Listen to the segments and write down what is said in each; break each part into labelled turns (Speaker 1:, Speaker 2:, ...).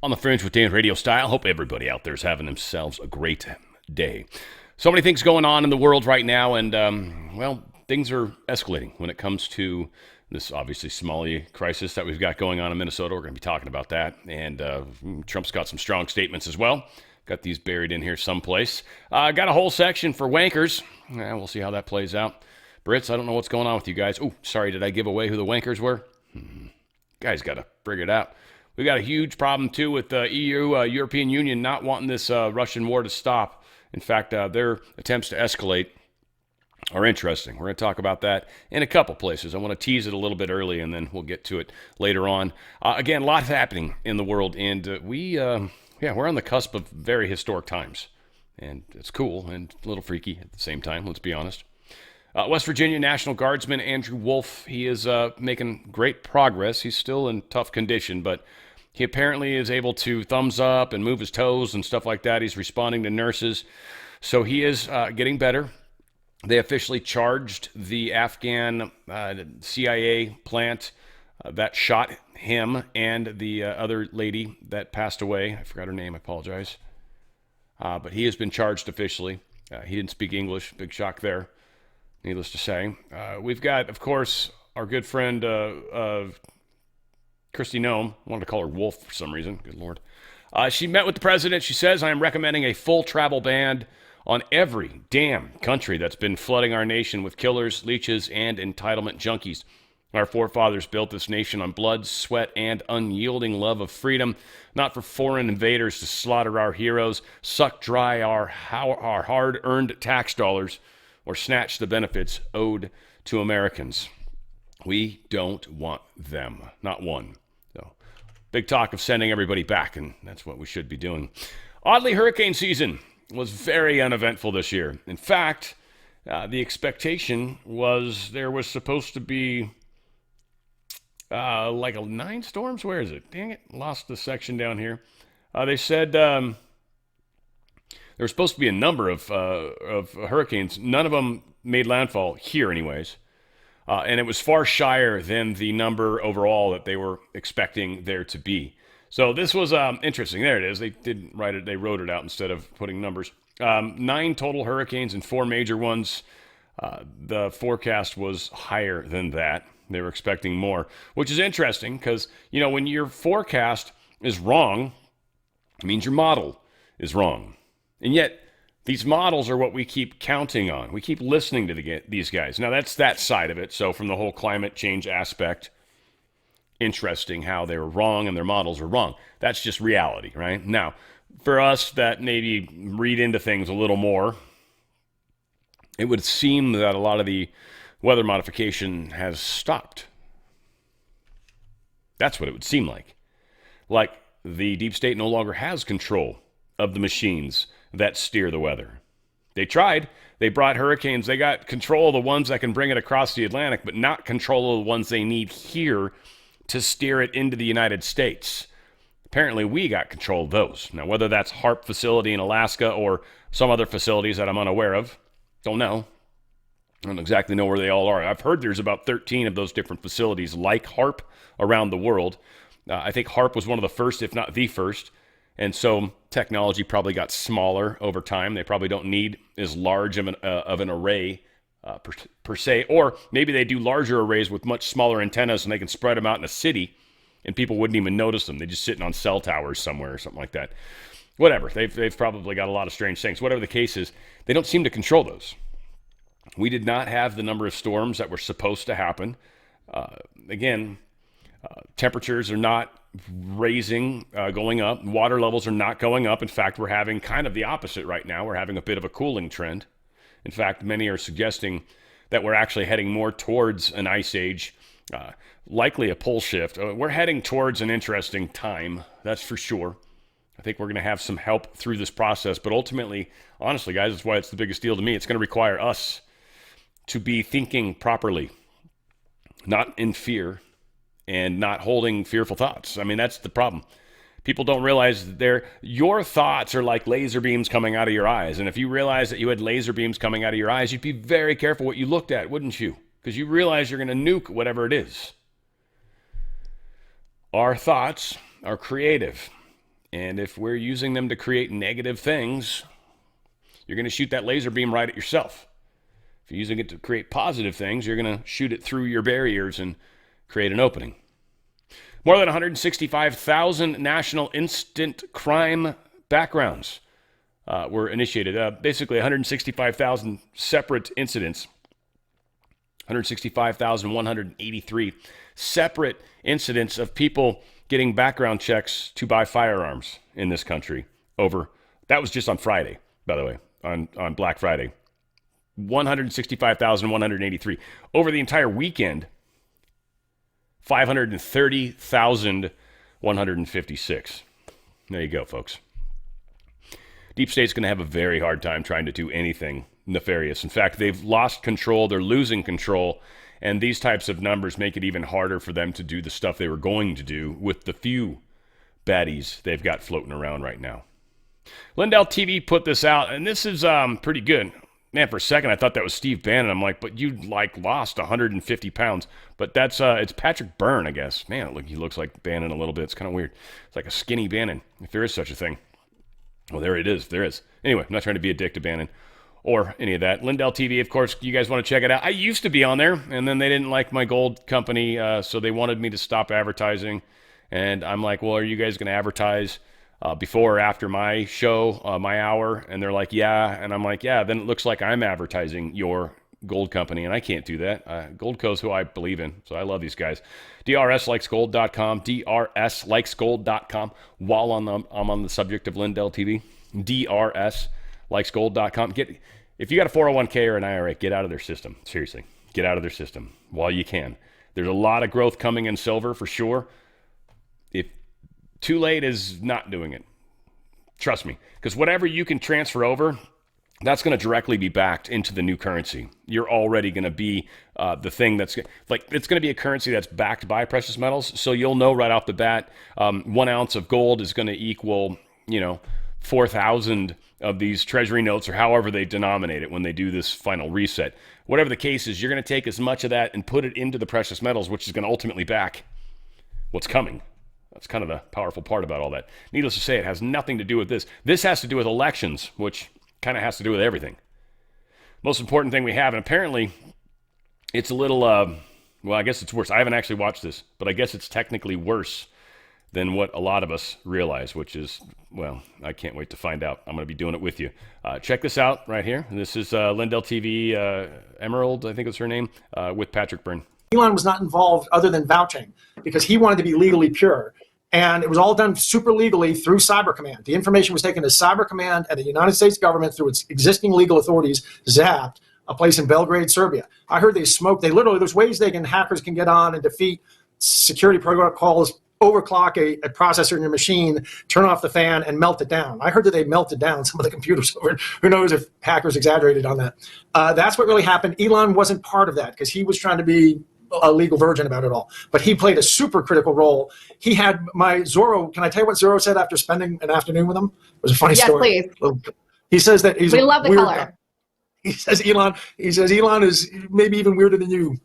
Speaker 1: On the Fringe with Dan RadioStyle. Hope everybody out there is having themselves a great day. So many things going on in the world right now, and, things are escalating when it comes to this, obviously, Somalia crisis that we've got going on in Minnesota. We're going to be talking about that, and Trump's got some strong statements as well. Got these buried in here someplace. Got a whole section for wankers. We'll see how that plays out. Brits, I don't know what's going on with you guys. Oh, sorry, did I give away who the wankers were? Guys got to figure it out. We got a huge problem, too, with the EU, European Union, not wanting this Russian war to stop. In fact, their attempts to escalate are interesting. We're going to talk about that in a couple places. I want to tease it a little bit early, and then we'll get to it later on. Again, lots happening in the world, and we're on the cusp of very historic times. And it's cool and a little freaky at the same time, let's be honest. West Virginia National Guardsman Andrew Wolf, he is making great progress. He's still in tough condition, but he apparently is able to thumbs up and move his toes and stuff like that. He's responding to nurses. So he is getting better. They officially charged the Afghan CIA plant that shot him and the other lady that passed away. I forgot her name. I apologize. But he has been charged officially. He didn't speak English. Big shock there, needless to say. We've got, of course, our good friend Kristi Noem. I wanted to call her Wolf for some reason. Good Lord. She met with the president. She says, I am recommending a full travel ban on every damn country that's been flooding our nation with killers, leeches, and entitlement junkies. Our forefathers built this nation on blood, sweat, and unyielding love of freedom, not for foreign invaders to slaughter our heroes, suck dry our hard-earned tax dollars, or snatch the benefits owed to Americans. We don't want them. Not one. So, big talk of sending everybody back, and that's what we should be doing. Oddly, hurricane season was very uneventful this year. In fact, the expectation was there was supposed to be like 9 storms. Where is it? Dang it, lost the section down here. They said there was supposed to be a number of hurricanes. None of them made landfall here anyways. And it was far shyer than the number overall that they were expecting there to be. So this was interesting. There it is. They didn't write it. They wrote it out instead of putting numbers. 9 total hurricanes and 4 major ones. The forecast was higher than that. They were expecting more, which is interesting because, when your forecast is wrong, it means your model is wrong. And yet, these models are what we keep counting on. We keep listening to these guys. Now, that's that side of it. So from the whole climate change aspect, interesting how they were wrong and their models were wrong. That's just reality, right? Now, for us that maybe read into things a little more, it would seem that a lot of the weather modification has stopped. That's what it would seem like. Like the deep state no longer has control of the machines that steer the weather. They tried. They brought hurricanes. They got control of the ones that can bring it across the Atlantic, but not control of the ones they need here to steer it into the United States. Apparently, we got control of those. Now, whether that's HARP facility in Alaska or some other facilities that I'm unaware of, don't know. I don't exactly know where they all are. I've heard there's about 13 of those different facilities like HARP around the world. I think HARP was one of the first, if not the first. And so technology probably got smaller over time. They probably don't need as large of an array per se. Or maybe they do larger arrays with much smaller antennas and they can spread them out in a city and people wouldn't even notice them. They're just sitting on cell towers somewhere or something like that. Whatever. They've probably got a lot of strange things. Whatever the case is, they don't seem to control those. We did not have the number of storms that were supposed to happen. Temperatures are not going up. Water levels are not going up. In fact, we're having kind of the opposite right now. We're having a bit of a cooling trend. In fact, many are suggesting that we're actually heading more towards an ice age, likely a pole shift. We're heading towards an interesting time, that's for sure. I think we're going to have some help through this process. But ultimately, honestly, guys, that's why it's the biggest deal to me. It's going to require us to be thinking properly, not in fear, and not holding fearful thoughts. I mean, that's the problem. People don't realize that your thoughts are like laser beams coming out of your eyes. And if you realize that you had laser beams coming out of your eyes, you'd be very careful what you looked at, wouldn't you? Because you realize you're going to nuke whatever it is. Our thoughts are creative. And if we're using them to create negative things, you're going to shoot that laser beam right at yourself. If you're using it to create positive things, you're going to shoot it through your barriers and create an opening. More than 165,000 national instant crime backgrounds were initiated. Basically, 165,000 separate incidents, 165,183 separate incidents of people getting background checks to buy firearms in this country. That was just on Friday, by the way, on Black Friday. 165,183. Over the entire weekend, 530,156. There you go, folks. Deep State's going to have a very hard time trying to do anything nefarious. In fact, they've lost control. They're losing control. And these types of numbers make it even harder for them to do the stuff they were going to do with the few baddies they've got floating around right now. Lindell TV put this out, and this is pretty good. Man, for a second, I thought that was Steve Bannon. I'm like, but you, lost 150 pounds. But that's, it's Patrick Byrne, I guess. Man, he looks like Bannon a little bit. It's kind of weird. It's like a skinny Bannon, if there is such a thing. Well, there it is. There is. Anyway, I'm not trying to be a dick to Bannon or any of that. Lindell TV, of course, you guys want to check it out. I used to be on there, and then they didn't like my gold company, so they wanted me to stop advertising. And I'm like, well, are you guys going to advertise before or after my show, my hour? And they're like, yeah. And I'm like, yeah, then it looks like I'm advertising your gold company, and I can't do that. Goldco's who I believe in, so I love these guys. DRSlikesgold.com, DRSlikesgold.com. While I'm on the subject of Lindell TV, DRSlikesgold.com. If you got a 401k or an IRA, get out of their system. Seriously, get out of their system while you can. There's a lot of growth coming in silver for sure. If too late is not doing it. Trust me, because whatever you can transfer over, that's going to directly be backed into the new currency. You're already going to be the thing that's like, it's going to be a currency that's backed by precious metals. So you'll know right off the bat, 1 ounce of gold is going to equal, 4,000 of these treasury notes, or however they denominate it when they do this final reset. Whatever the case is, you're going to take as much of that and put it into the precious metals, which is going to ultimately back what's coming. That's kind of the powerful part about all that. Needless to say, it has nothing to do with this. This has to do with elections, which kind of has to do with everything. Most important thing we have, and apparently it's a little, well, I guess it's worse. I haven't actually watched this, but I guess it's technically worse than what a lot of us realize, which is, well, I can't wait to find out. I'm going to be doing it with you. Check this out right here. This is Lindell TV, Emerald, I think was her name, with Patrick Byrne.
Speaker 2: Elon was not involved other than vouching because he wanted to be legally pure. And it was all done super legally through Cyber Command. The information was taken to Cyber Command and the United States government through its existing legal authorities, ZAPT, a place in Belgrade, Serbia. I heard they smoked. There's ways hackers can get on and defeat security protocols, overclock a processor in your machine, turn off the fan, and melt it down. I heard that they melted down some of the computers over. Who knows if hackers exaggerated on that. That's what really happened. Elon wasn't part of that because he was trying to be a legal virgin about it all. But he played a super critical role. He had my Zorro. Can I tell you what Zorro said after spending an afternoon with him? It was a funny story.
Speaker 3: Yes, please.
Speaker 2: He says that he's
Speaker 3: we love the color.
Speaker 2: Guy. He says Elon is maybe even weirder than you.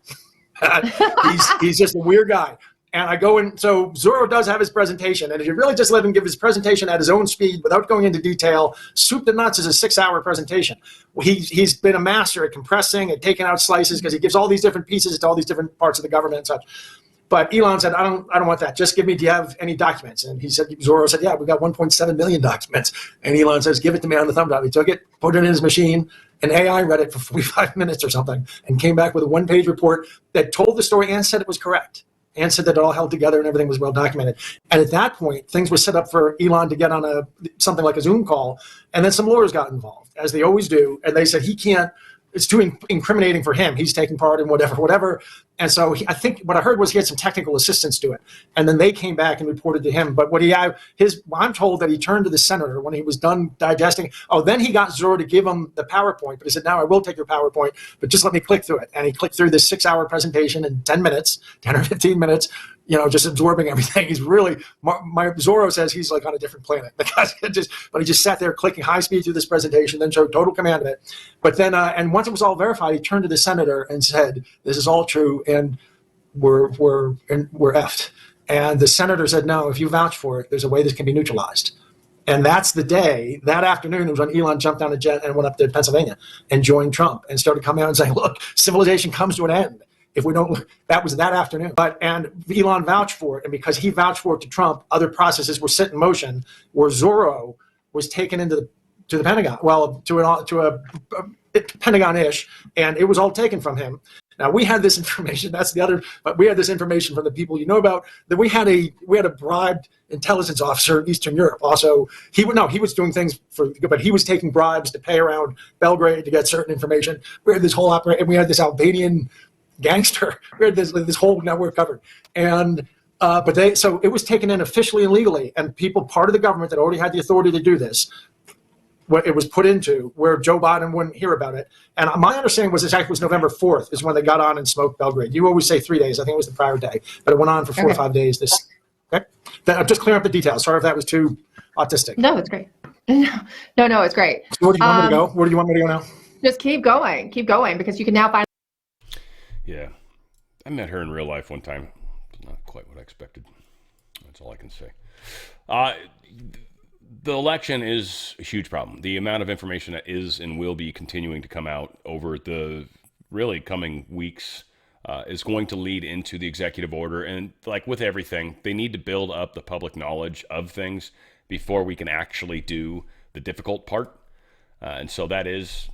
Speaker 2: he's just a weird guy. And I go in, so Zorro does have his presentation, and if you really just let him give his presentation at his own speed without going into detail, soup to nuts is a 6-hour presentation. He's been a master at compressing and taking out slices because he gives all these different pieces to all these different parts of the government and such. But Elon said, I don't want that. Just give me, do you have any documents? And he said, Zorro said, yeah, we got 1.7 million documents. And Elon says, give it to me on the thumb drive. He took it, put it in his machine, and AI read it for 45 minutes or something, and came back with a 1-page report that told the story and said it was correct. And said that it all held together and everything was well documented. And at that point, things were set up for Elon to get on something like a Zoom call, and then some lawyers got involved, as they always do, and they said he can't. It's too incriminating for him. He's taking part in whatever. And so I think what I heard was he had some technical assistance to it. And then they came back and reported to him. But I'm told that he turned to the senator when he was done digesting. Oh, then he got Zorro to give him the PowerPoint. But he said, now I will take your PowerPoint, but just let me click through it. And he clicked through this 6-hour presentation in 10 minutes, 10 or 15 minutes, just absorbing everything. He's really, my Zorro says he's like on a different planet. Because but he just sat there clicking high speed through this presentation, then showed total command of it. But then, and once it was all verified, he turned to the senator and said, this is all true, and we're effed. And the senator said, no, if you vouch for it, there's a way this can be neutralized. And that's the day, that afternoon, was when Elon jumped on a jet and went up to Pennsylvania and joined Trump and started coming out and saying, look, civilization comes to an end if we don't. That was that afternoon. And Elon vouched for it. And because he vouched for it to Trump, other processes were set in motion where Zorro was taken into the Pentagon, well, to a Pentagon-ish, and it was all taken from him. Now we had this information. That's the other. But we had this information from the people you know about. That we had a bribed intelligence officer in Eastern Europe. Also, he was doing things but he was taking bribes to pay around Belgrade to get certain information. We had this whole operation, and we had this Albanian gangster. We had this whole network covered, and so it was taken in officially and legally, and part of the government that already had the authority to do this. What it was put into, where Joe Biden wouldn't hear about it. And my understanding was this actually was November 4th is when they got on and smoked Belgrade. You always say 3 days. I think it was the prior day, but it went on for 4 or 5 days. I'm just clearing up the details. Sorry if that was too autistic.
Speaker 3: No, it's great. No, it's great.
Speaker 2: So where do you want me to go? Where do you want me to go now?
Speaker 3: Just keep going, because you can now find.
Speaker 1: Yeah, I met her in real life one time. It's not quite what I expected. That's all I can say. The election is a huge problem. The amount of information that is and will be continuing to come out over the really coming weeks is going to lead into the executive order. And like with everything, they need to build up the public knowledge of things before we can actually do the difficult part. And so that is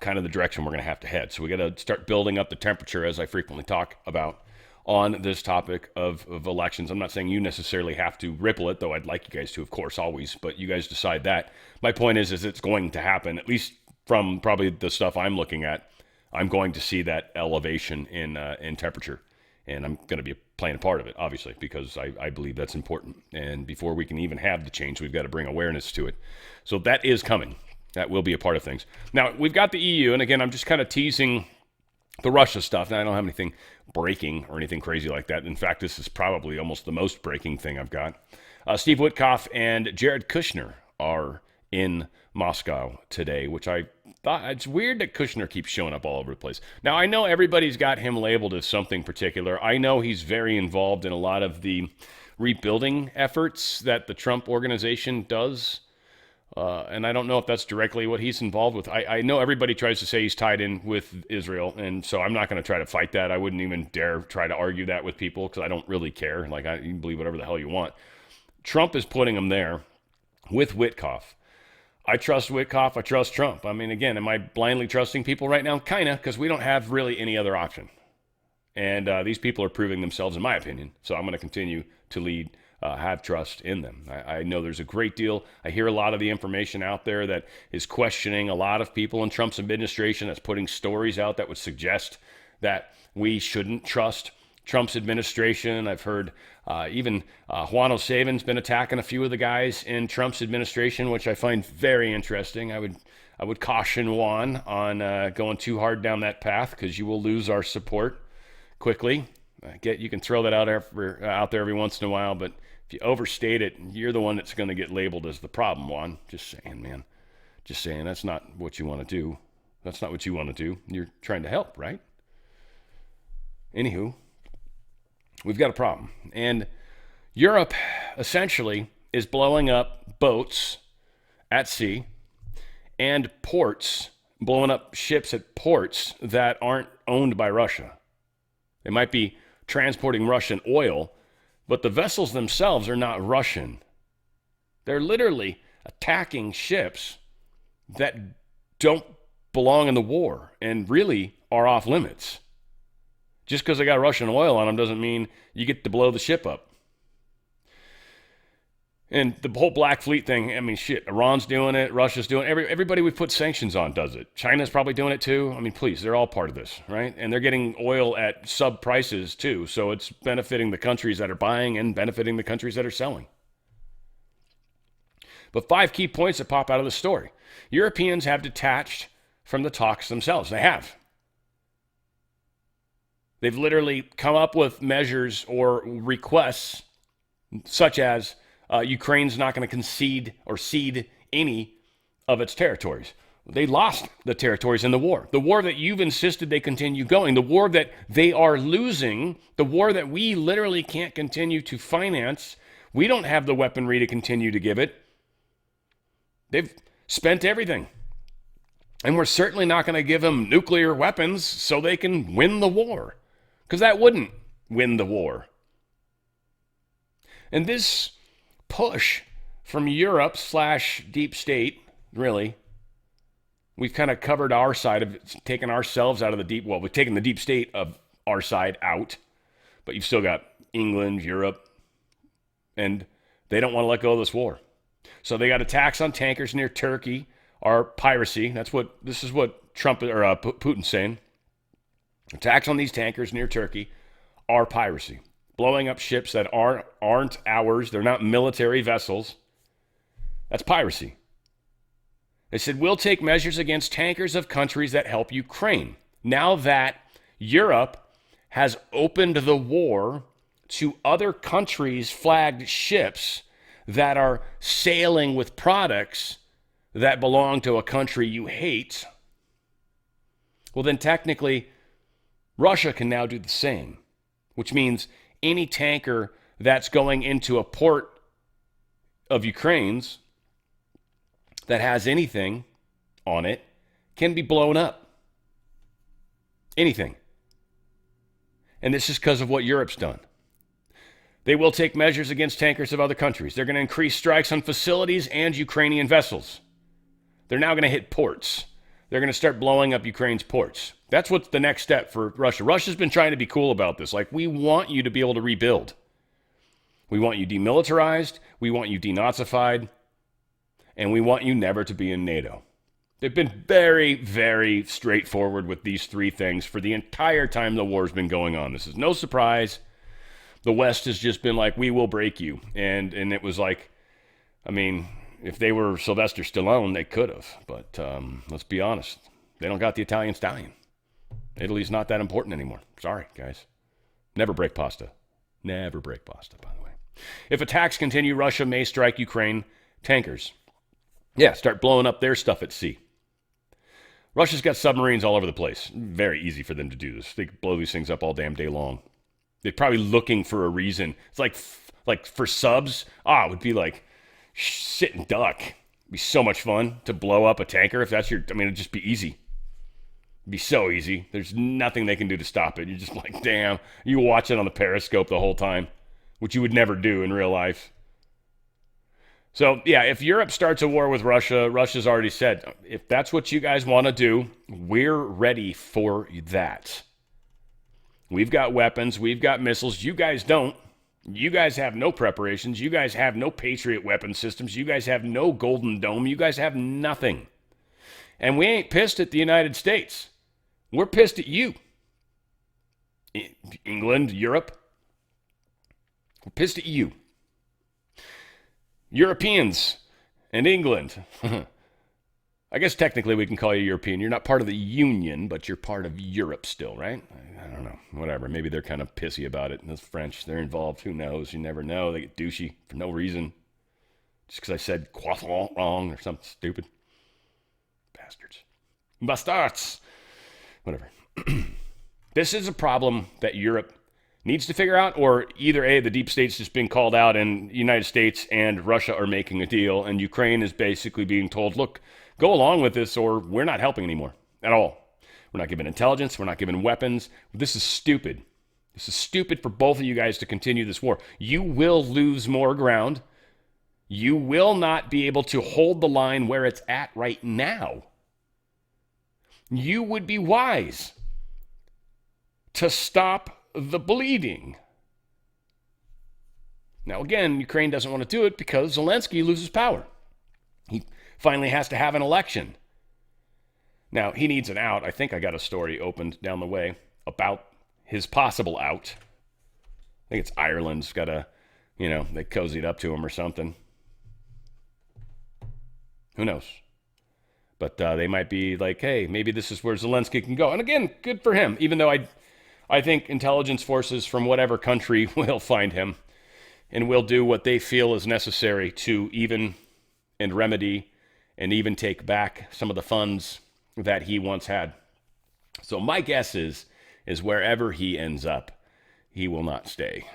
Speaker 1: kind of the direction we're going to have to head. So we got to start building up the temperature, as I frequently talk about, on this topic of elections. I'm not saying you necessarily have to ripple it, though I'd like you guys to, of course, always, but you guys decide that. My point is it's going to happen, at least from probably the stuff I'm looking at. I'm going to see that elevation in temperature, and I'm going to be playing a part of it, obviously, because I believe that's important. And before we can even have the change, we've got to bring awareness to it. So that is coming. That will be a part of things. Now, we've got the EU, and again, I'm just kind of teasing the Russia stuff. Now, I don't have anything breaking or anything crazy like that. In fact, this is probably almost the most breaking thing I've got. Steve Witkoff and Jared Kushner are in Moscow today, which I thought, it's weird that Kushner keeps showing up all over the place. Now, I know everybody's got him labeled as something particular. I know he's very involved in a lot of the rebuilding efforts that the Trump organization does. And I don't know if that's directly what he's involved with. I know everybody tries to say he's tied in with Israel, and so I'm not going to try to fight that. I wouldn't even dare try to argue that with people because I don't really care. Like, you can believe whatever the hell you want. Trump is putting him there with Witkoff. I trust Witkoff. I trust Trump. I mean, again, am I blindly trusting people right now? Kind of, because we don't have really any other option. And these people are proving themselves, in my opinion. So I'm going to continue to have trust in them. I know there's a great deal. I hear a lot of the information out there that is questioning a lot of people in Trump's administration, that's putting stories out that would suggest that we shouldn't trust Trump's administration. I've heard even Juan O'Savin's been attacking a few of the guys in Trump's administration, which I find very interesting. I would caution Juan on going too hard down that path because you will lose our support quickly. You can throw that out there every once in a while, but if you overstate it, you're the one that's going to get labeled as the problem, Juan. Just saying, man. Just saying, that's not what you want to do. That's not what you want to do. You're trying to help, right? Anywho, we've got a problem. And Europe, essentially, is blowing up boats at sea and ports, blowing up ships at ports that aren't owned by Russia. They might be transporting Russian oil, but the vessels themselves are not Russian. They're literally attacking ships that don't belong in the war and really are off limits. Just because they got Russian oil on them doesn't mean you get to blow the ship up. And the whole Black Fleet thing, I mean, shit, Iran's doing it, Russia's doing it, everybody we put sanctions on does it. China's probably doing it too. I mean, please, they're all part of this, right? And they're getting oil at sub prices too, so it's benefiting the countries that are buying and benefiting the countries that are selling. But 5 key points that pop out of the story. Europeans have detached from the talks themselves. They have. They've literally come up with measures or requests such as Ukraine's not going to concede or cede any of its territories. They lost the territories in the war that you've insisted they continue going, the war that they are losing, the war that we literally can't continue to finance. We don't have the weaponry to continue to give it. They've spent everything. And we're certainly not going to give them nuclear weapons so they can win the war, because that wouldn't win the war. And this push from Europe / deep state, really, we've kind of covered our side of it, taken ourselves out of the deep, well, we've taken the deep state of our side out, but you've still got England, Europe, and they don't want to let go of this war. So they got attacks on tankers near Turkey, or piracy. This is what Trump or Putin's saying. Attacks on these tankers near Turkey are piracy. Blowing up ships that aren't ours. They're not military vessels. That's piracy. They said, we'll take measures against tankers of countries that help Ukraine. Now that Europe has opened the war to other countries' flagged ships that are sailing with products that belong to a country you hate, well, then technically, Russia can now do the same, which means any tanker that's going into a port of Ukraine's that has anything on it can be blown up. Anything. And this is because of what Europe's done. They will take measures against tankers of other countries. They're going to increase strikes on facilities and Ukrainian vessels. They're now going to hit ports. They're going to start blowing up Ukraine's ports. That's what's the next step for Russia. Russia's been trying to be cool about this. Like, we want you to be able to rebuild. We want you demilitarized. We want you denazified. And we want you never to be in NATO. They've been very, very straightforward with these three things for the entire time the war's been going on. This is no surprise. The West has just been like, we will break you. And it was like, I mean, if they were Sylvester Stallone, they could have. But let's be honest. They don't got the Italian stallion. Italy's not that important anymore. Sorry, guys. Never break pasta. Never break pasta, by the way. If attacks continue, Russia may strike Ukraine tankers. Yeah, start blowing up their stuff at sea. Russia's got submarines all over the place. Very easy for them to do this. They could blow these things up all damn day long. They're probably looking for a reason. It's like for subs, it would be like sit and duck. It'd be so much fun to blow up a tanker if that's it'd just be easy. It'd be so easy. There's nothing they can do to stop it. You're just like, damn. You watch it on the periscope the whole time, which you would never do in real life. So, yeah, if Europe starts a war with Russia, Russia's already said, if that's what you guys want to do, we're ready for that. We've got weapons. We've got missiles. You guys don't. You guys have no preparations. You guys have no Patriot weapon systems. You guys have no Golden Dome. You guys have nothing. And we ain't pissed at the United States. We're pissed at you. England, Europe. We're pissed at you. Europeans and England. I guess technically we can call you European. You're not part of the Union, but you're part of Europe still, right? I don't know. Whatever. Maybe they're kind of pissy about it. And those French, they're involved. Who knows? You never know. They get douchey for no reason. Just because I said croissant wrong or something stupid. Bastards. Bastards. Whatever. This is a problem that Europe needs to figure out, or either A, the deep state's just being called out and the United States and Russia are making a deal, and Ukraine is basically being told, look, go along with this or we're not helping anymore at all. We're not giving intelligence. We're not giving weapons. This is stupid. This is stupid for both of you guys to continue this war. You will lose more ground. You will not be able to hold the line where it's at right now. You would be wise to stop the bleeding. Now, again, Ukraine doesn't want to do it because Zelensky loses power. He finally has to have an election. Now, he needs an out. I think I got a story opened down the way about his possible out. I think it's Ireland's got a, they cozied up to him or something. Who knows? But they might be like, hey, maybe this is where Zelensky can go. And again, good for him, even though I think intelligence forces from whatever country will find him and will do what they feel is necessary to even and remedy and even take back some of the funds that he once had. So my guess is wherever he ends up, he will not stay.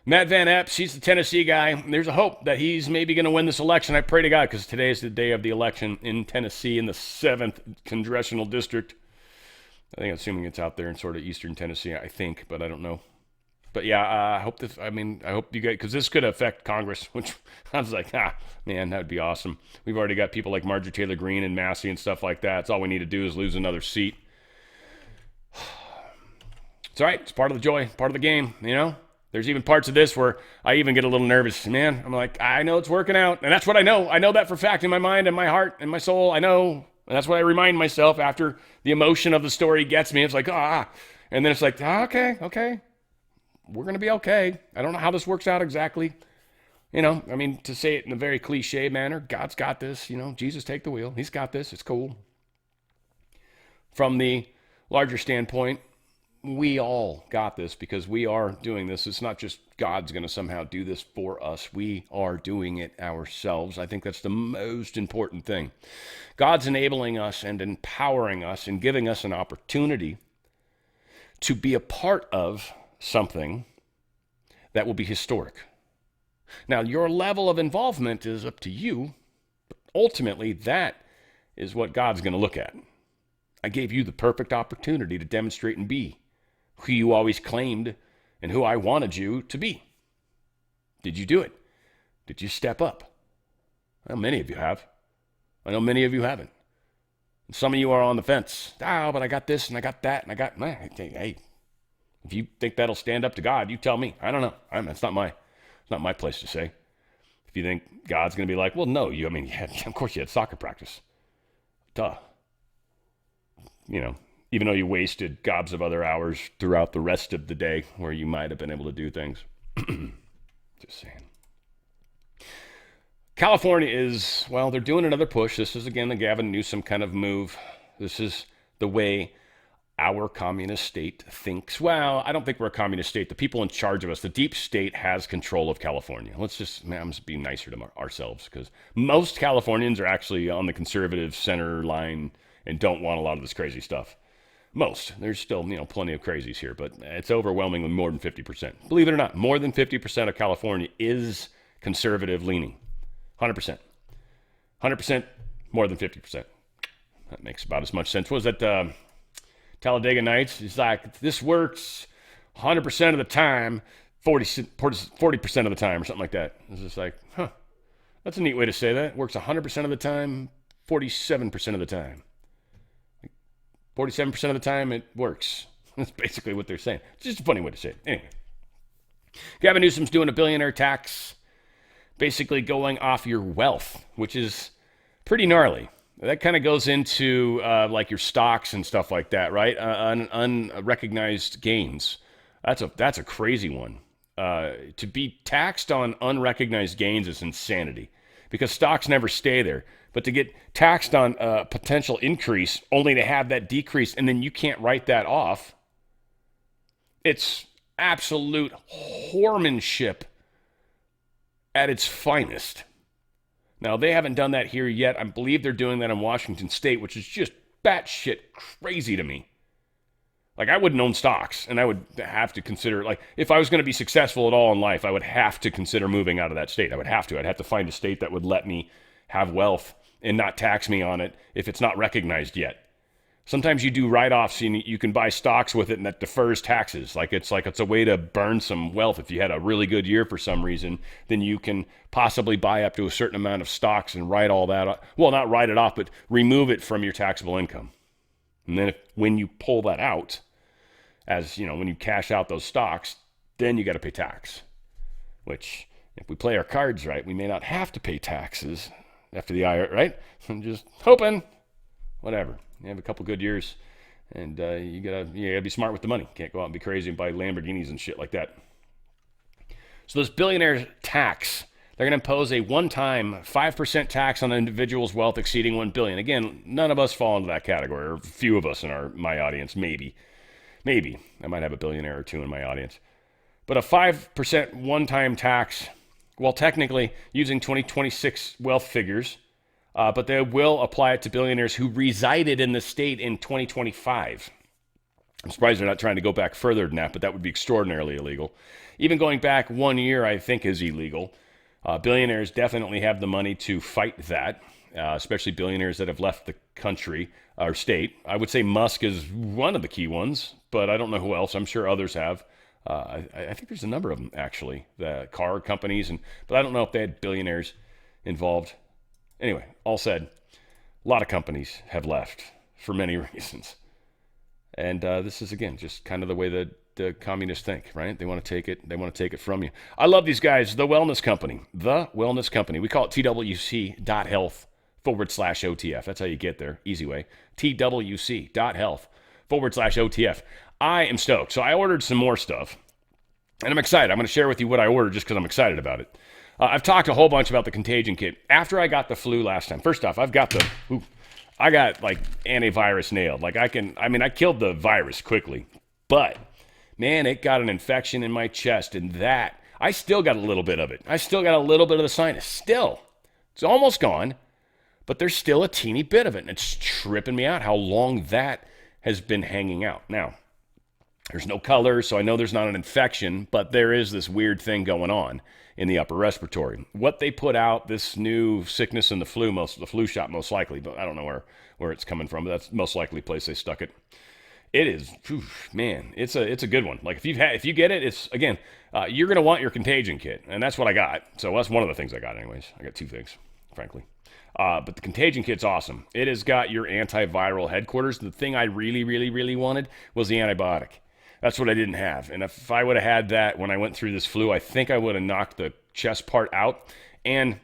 Speaker 1: Matt Van Epps, he's the Tennessee guy. There's a hope that he's maybe going to win this election. I pray to God, because today is the day of the election in Tennessee in the 7th Congressional District. I think, assuming it's out there in sort of eastern Tennessee, I think, but I don't know. But yeah, I hope you guys, because this could affect Congress, which I was like, man, that would be awesome. We've already got people like Marjorie Taylor Greene and Massey and stuff like that. It's all we need to do is lose another seat. It's all right. It's part of the joy, part of the game, you know? There's even parts of this where I even get a little nervous. Man, I'm like, I know it's working out. And that's what I know. I know that for a fact in my mind and my heart and my soul. I know. And that's what I remind myself after the emotion of the story gets me. It's like, And then it's like, okay. We're going to be okay. I don't know how this works out exactly. You know, I mean, to say it in a very cliche manner, God's got this. You know, Jesus, take the wheel. He's got this. It's cool. From the larger standpoint, we all got this because we are doing this. It's not just God's going to somehow do this for us. We are doing it ourselves. I think that's the most important thing. God's enabling us and empowering us and giving us an opportunity to be a part of something that will be historic. Now, your level of involvement is up to you, but ultimately that is what God's going to look at. I gave you the perfect opportunity to demonstrate and be who you always claimed and who I wanted you to be. Did you do it? Did you step up? Well, many of you have. I know many of you haven't. And some of you are on the fence. But I got this and I got that and I got... Hey, if you think that'll stand up to God, you tell me. I don't know. It's not my place to say. If you think God's going to be like, well, no, of course you had soccer practice. Duh. You know, even though you wasted gobs of other hours throughout the rest of the day where you might have been able to do things. Just saying. California is, they're doing another push. This is, again, the Gavin Newsom kind of move. This is the way our communist state thinks. Well, I don't think we're a communist state. The people in charge of us, the deep state, has control of California. I'm just being nicer to ourselves, because most Californians are actually on the conservative center line and don't want a lot of this crazy stuff. Most. There's still, plenty of crazies here, but it's overwhelmingly more than 50%. Believe it or not, more than 50% of California is conservative leaning. 100%. 100%, more than 50%. That makes about as much sense. What was that, Talladega Nights? It's like, this works 100% of the time, 40% of the time, or something like that. It's just like, that's a neat way to say that. It works 100% of the time, 47% of the time. 47% of the time, it works. That's basically what they're saying. It's just a funny way to say it. Anyway, Gavin Newsom's doing a billionaire tax, basically going off your wealth, which is pretty gnarly. That kind of goes into like your stocks and stuff like that, right? Unrecognized gains. That's a crazy one. To be taxed on unrecognized gains is insanity, because stocks never stay there. But to get taxed on a potential increase only to have that decrease and then you can't write that off, it's absolute whoremanship at its finest. Now, they haven't done that here yet. I believe they're doing that in Washington State, which is just batshit crazy to me. Like, I wouldn't own stocks, and I would have to consider, like, if I was going to be successful at all in life, I would have to consider moving out of that state. I'd have to find a state that would let me have wealth and not tax me on it if it's not recognized yet. Sometimes you do write-offs and you can buy stocks with it, and that defers taxes. It's a way to burn some wealth. If you had a really good year for some reason, then you can possibly buy up to a certain amount of stocks and write all that off. Well, not write it off, but remove it from your taxable income. And then when you pull that out, when you cash out those stocks, then you got to pay tax. Which, if we play our cards right, we may not have to pay taxes after the IRS, right? I'm just hoping. Whatever. You have a couple good years, and you gotta be smart with the money. Can't go out and be crazy and buy Lamborghinis and shit like that. So this billionaire tax, they're going to impose a one-time 5% tax on an individual's wealth exceeding $1 billion. Again, none of us fall into that category, or a few of us in my audience, maybe. I might have a billionaire or two in my audience. But a 5% one-time tax Well, technically, using 2026 wealth figures, but they will apply it to billionaires who resided in the state in 2025. I'm surprised they're not trying to go back further than that, but that would be extraordinarily illegal. Even going back 1 year, I think, is illegal. Billionaires definitely have the money to fight that, especially billionaires that have left the country or state. I would say Musk is one of the key ones, but I don't know who else. I'm sure others have. I think there's a number of them, actually, the car companies, but I don't know if they had billionaires involved. Anyway, all said, a lot of companies have left for many reasons. And this is, again, just kind of the way that the communists think, right? They want to take it. They want to take it from you. I love these guys, The Wellness Company. The Wellness Company. We call it twc.health/OTF. That's how you get there. Easy way. twc.health/OTF. I am stoked. So I ordered some more stuff, and I'm excited. I'm going to share with you what I ordered just because I'm excited about it. I've talked a whole bunch about the contagion kit. After I got the flu last time, first off, I got like antivirus nailed. Like I killed the virus quickly, but man, it got an infection in my chest, and that I still got a little bit of it. I still got a little bit of the sinus. Still, it's almost gone, but there's still a teeny bit of it, and it's tripping me out how long that has been hanging out. Now, there's no color, so I know there's not an infection, but there is this weird thing going on in the upper respiratory. What they put out, this new sickness in the flu shot most likely, but I don't know where it's coming from, but that's most likely place they stuck it. It is, man, it's a good one. Like if you get it, it's, again, you're going to want your contagion kit, and that's what I got. So that's one of the things I got anyways. I got two things, frankly. But the contagion kit's awesome. It has got your antiviral headquarters. The thing I really, really, really wanted was the antibiotic. That's what I didn't have. And if I would have had that when I went through this flu, I think I would have knocked the chest part out. And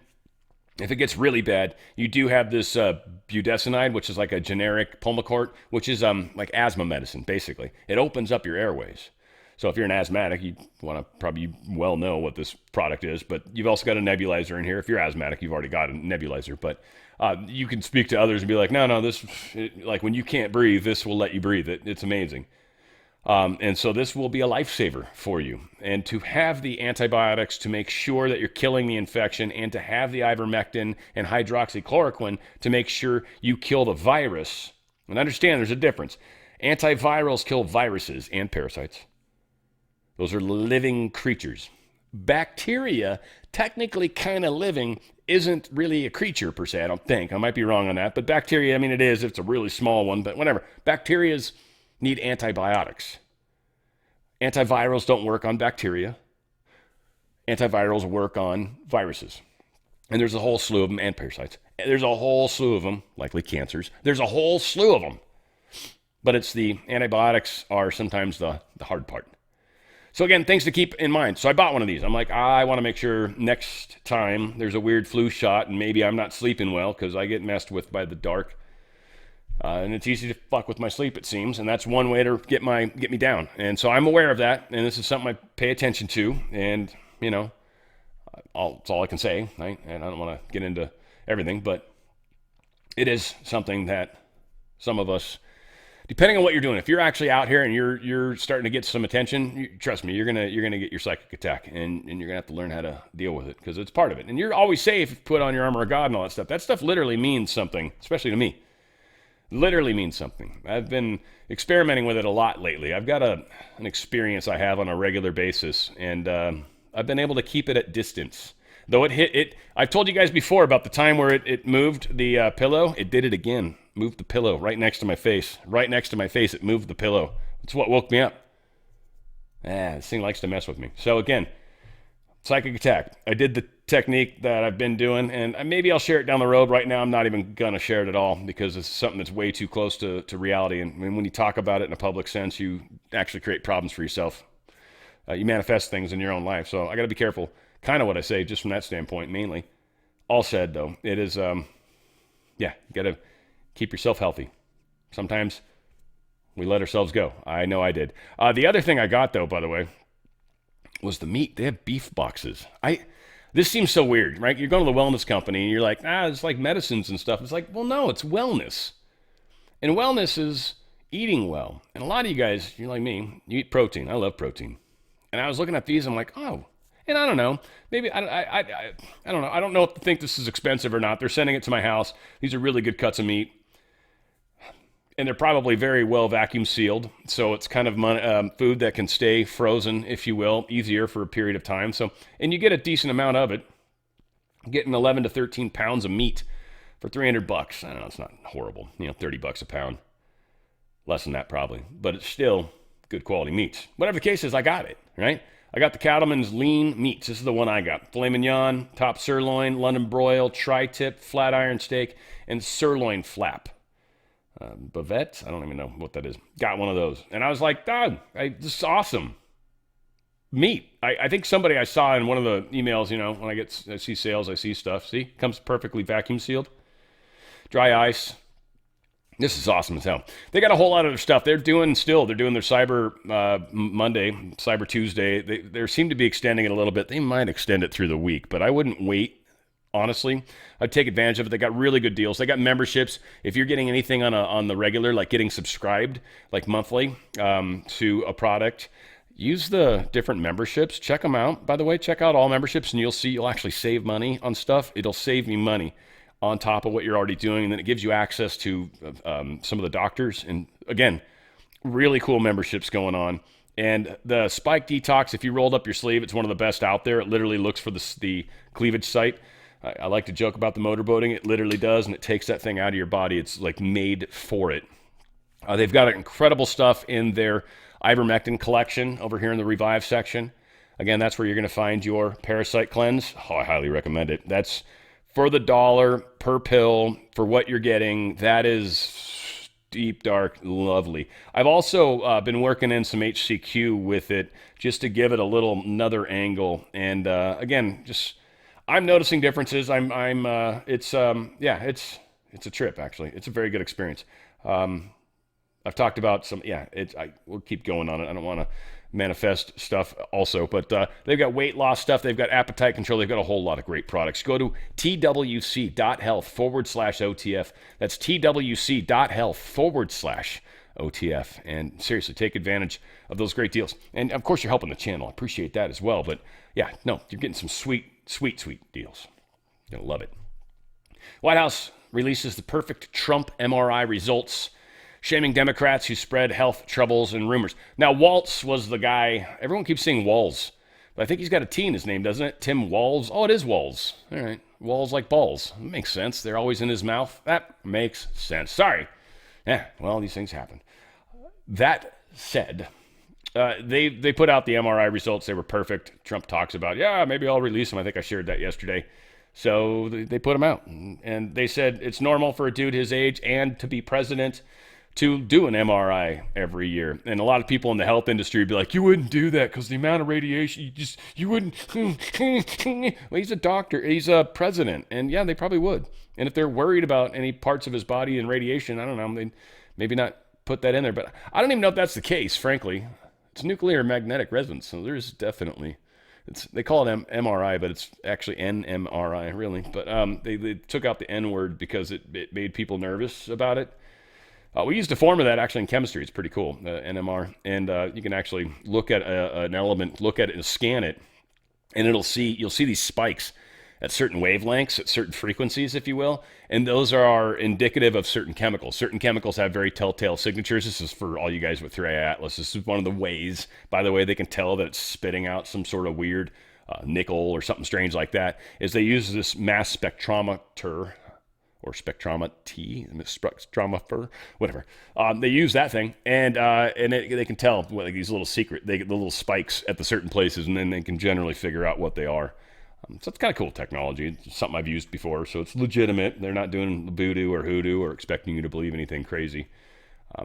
Speaker 1: if it gets really bad, you do have this budesonide, which is like a generic Pulmicort, which is like asthma medicine, basically. It opens up your airways. So if you're an asthmatic, you want to probably well know what this product is, but you've also got a nebulizer in here. If you're asthmatic, you've already got a nebulizer, but you can speak to others and be like, no, like when you can't breathe, this will let you breathe. It's amazing. And so this will be a lifesaver for you. And to have the antibiotics to make sure that you're killing the infection, and to have the ivermectin and hydroxychloroquine to make sure you kill the virus. And understand there's a difference. Antivirals kill viruses and parasites. Those are living creatures. Bacteria, technically kind of living, isn't really a creature per se, I don't think. I might be wrong on that. But bacteria, I mean, it is. It's a really small one, but whatever. Bacterias need antibiotics. Antivirals don't work on bacteria. Antivirals work on viruses. And there's a whole slew of them, and parasites. There's a whole slew of them, likely cancers. There's a whole slew of them. But it's the antibiotics are sometimes the hard part. So again, things to keep in mind. So I bought one of these. I'm like, I want to make sure next time there's a weird flu shot and maybe I'm not sleeping well because I get messed with by the dark. And it's easy to fuck with my sleep, it seems. And that's one way to get me down. And so I'm aware of that. And this is something I pay attention to. And, you know, that's all I can say. Right? And I don't want to get into everything. But it is something that some of us, depending on what you're doing, if you're actually out here and you're starting to get some attention, trust me, you're gonna get your psychic attack, and you're gonna have to learn how to deal with it because it's part of it. And you're always safe if you put on your armor of God and all that stuff. That stuff literally means something, especially to me. Literally means something. I've been experimenting with it a lot lately. I've got an experience I have on a regular basis, and I've been able to keep it at distance. Though I've told you guys before about the time where it moved the pillow. It did it again. Moved the pillow right next to my face. Right next to my face, it moved the pillow. It's what woke me up. This thing likes to mess with me. So again, psychic attack. I did the technique that I've been doing, and maybe I'll share it down the road. Right now, I'm not even going to share it at all because it's something that's way too close to reality. And when you talk about it in a public sense, you actually create problems for yourself. You manifest things in your own life. So I got to be careful. Kind of what I say, just from that standpoint, mainly. All said, though, it is, you got to keep yourself healthy. Sometimes we let ourselves go. I know I did. The other thing I got, though, by the way, was the meat. They have beef boxes. This seems so weird, right? You're going to the wellness company, and you're like, it's like medicines and stuff. It's like, well, no, it's wellness. And wellness is eating well. And a lot of you guys, you're like me, you eat protein. I love protein. And I was looking at these, I'm like, oh. And I don't know, maybe I don't know. I don't know if to think this is expensive or not. They're sending it to my house. These are really good cuts of meat, and they're probably very well vacuum sealed. So it's kind of food that can stay frozen, if you will, easier for a period of time. So, and you get a decent amount of it. Getting 11 to 13 pounds of meat for $300. I don't know, it's not horrible. $30 a pound. Less than that probably, but it's still good quality meats. Whatever the case is, I got it, right? I got the Cattleman's lean meats. This is the one I got. Filet mignon, top sirloin, London broil, tri-tip, flat iron steak, and sirloin flap. Bavette? I don't even know what that is. Got one of those. And I was like, Doug, this is awesome. Meat. I think somebody I saw in one of the emails, when I see sales, I see stuff. See? Comes perfectly vacuum sealed. Dry ice. This is awesome as hell. They got a whole lot of their stuff. They're doing their Cyber Monday, Cyber Tuesday. They seem to be extending it a little bit. They might extend it through the week, but I wouldn't wait. Honestly, I'd take advantage of it. They got really good deals. They got memberships. If you're getting anything on the regular, like getting subscribed, like monthly, to a product, use the different memberships. Check them out. By the way, check out all memberships, and you'll actually save money on stuff. It'll save me money on top of what you're already doing, and then it gives you access to some of the doctors. And again, really cool memberships going on. And the Spike Detox, if you rolled up your sleeve, it's one of the best out there. It literally looks for the cleavage site. I like to joke about the motorboating. It literally does, and it takes that thing out of your body. It's like made for it. They've got incredible stuff in their ivermectin collection over here in the Revive section. Again, that's where you're going to find your parasite cleanse. Oh, I highly recommend it. That's for the $1 per pill for what you're getting. That is deep, dark, lovely. I've also been working in some HCQ with it just to give it another angle. And again, I'm noticing differences. It's a trip actually. It's a very good experience. I've talked about we'll keep going on it. I don't want to manifest stuff also, but they've got weight loss stuff. They've got appetite control. They've got a whole lot of great products. Go to twc.health/OTF. That's twc.health/OTF. And seriously, take advantage of those great deals. And of course, you're helping the channel. I appreciate that as well. But yeah, no, you're getting some sweet, sweet, sweet deals. You're going to love it. White House releases the perfect Trump MRI results, shaming Democrats who spread health troubles and rumors. Now, Waltz was the guy. Everyone keeps saying Walls, but I think he's got a T in his name, doesn't it? Tim Walls. Oh, it is Walls. All right. Walls like balls. That makes sense. They're always in his mouth. That makes sense. Sorry. Yeah, well, these things happen. That said, they put out the MRI results. They were perfect. Trump talks about, maybe I'll release them. I think I shared that yesterday. So they put them out. And they said it's normal for a dude his age and to be president to do an MRI every year. And a lot of people in the health industry would be like, you wouldn't do that because the amount of radiation, you wouldn't. Well, he's a doctor. He's a president. And yeah, they probably would. And if they're worried about any parts of his body and radiation, I don't know, they'd maybe not put that in there. But I don't even know if that's the case, frankly. It's nuclear magnetic resonance. So there's definitely, they call it MRI, but it's actually NMRI, really. But they took out the N word because it made people nervous about it. We used a form of that actually in chemistry. It's pretty cool, NMR. And you can actually look at an element, look at it and scan it, and you'll see these spikes at certain wavelengths, at certain frequencies, if you will. And those are indicative of certain chemicals. Certain chemicals have very telltale signatures. This is for all you guys with 3i Atlas. This is one of the ways, by the way, they can tell that it's spitting out some sort of weird nickel or something strange like that, is they use this mass spectrometer, or spectrometer, whatever. They use that thing, and they can tell like these little the little spikes at the certain places, and then they can generally figure out what they are. So it's kind of cool technology. It's something I've used before, so it's legitimate. They're not doing voodoo or hoodoo or expecting you to believe anything crazy,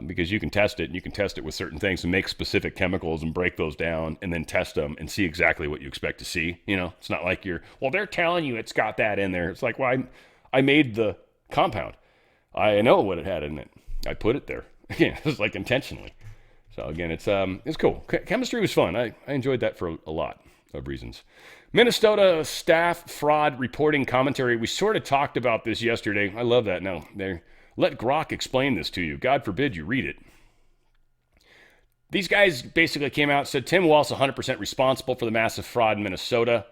Speaker 1: because you can test it, and you can test it with certain things and make specific chemicals and break those down and then test them and see exactly what you expect to see. It's not like they're telling you it's got that in there. It's like, well, I made the compound. I know what it had in it. I put it there. Again, it's like intentionally. So again, it's cool. Chemistry was fun. I enjoyed that for a lot of reasons. Minnesota staff fraud reporting commentary. We sort of talked about this yesterday. I love that. Now, let Grok explain this to you. God forbid you read it. These guys basically came out and said Tim Walz 100% responsible for the massive fraud in Minnesota.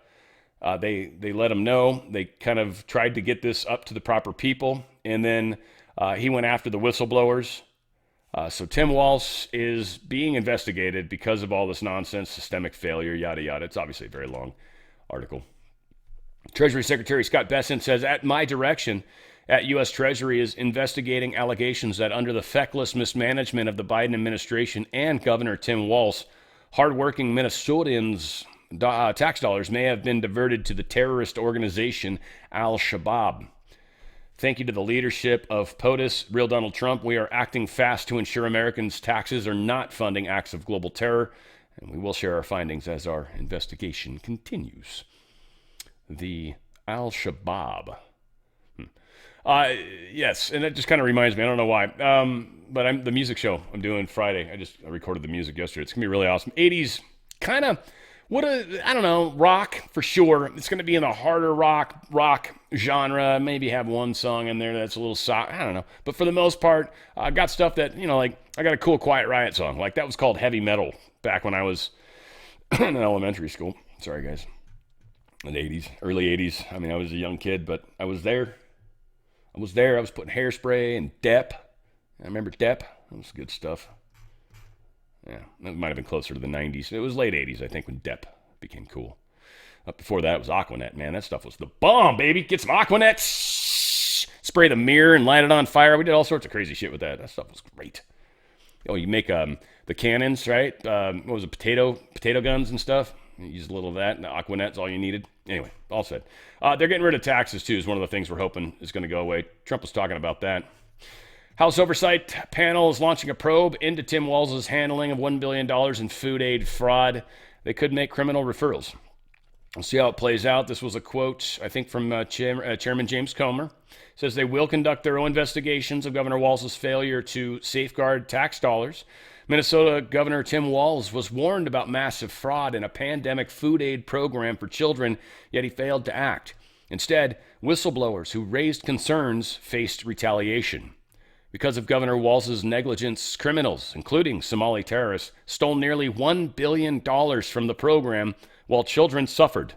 Speaker 1: They let him know. They kind of tried to get this up to the proper people, and then he went after the whistleblowers. So Tim Walz is being investigated because of all this nonsense, systemic failure, yada, yada. It's obviously a very long article. Treasury Secretary Scott Bessent says, at my direction, at U.S. Treasury is investigating allegations that under the feckless mismanagement of the Biden administration and Governor Tim Walz, hardworking Minnesotans' tax dollars may have been diverted to the terrorist organization Al-Shabaab. Thank you to the leadership of POTUS, real Donald Trump. We are acting fast to ensure Americans' taxes are not funding acts of global terror, and we will share our findings as our investigation continues. The Al-Shabaab. Yes, and that just kind of reminds me, I don't know why, but the music show I'm doing Friday, I recorded the music yesterday. It's going to be really awesome. 80s, kind of, I don't know, rock for sure. It's going to be in the harder rock genre, maybe have one song in there that's a little soft, I don't know. But for the most part, I got stuff that, like, I got a cool Quiet Riot song. Like, that was called Heavy Metal back when I was in elementary school. Sorry, guys. In the 80s, early 80s. I mean, I was a young kid, but I was there. I was putting Hairspray and Depp. I remember Depp. That was good stuff. Yeah, that might have been closer to the 90s. It was late 80s, I think, when Depp became cool. Up before that, it was Aquanet, man. That stuff was the bomb, baby. Get some Aquanet. Spray the mirror and light it on fire. We did all sorts of crazy shit with that. That stuff was great. You make the cannons, right? What was it, potato guns and stuff? You use a little of that, and the Aquanet's all you needed. Anyway, all said. They're getting rid of taxes, too, is one of the things we're hoping is going to go away. Trump was talking about that. House Oversight Panel is launching a probe into Tim Walz's handling of $1 billion in food aid fraud. They could make criminal referrals. We'll see how it plays out. This was a quote, I think, from Chairman James Comer. It says they will conduct their own investigations of Governor Walz's failure to safeguard tax dollars. Minnesota Governor Tim Walz was warned about massive fraud in a pandemic food aid program for children, yet he failed to act. Instead, whistleblowers who raised concerns faced retaliation. Because of Governor Walz's negligence, criminals, including Somali terrorists, stole nearly $1 billion from the program while children suffered.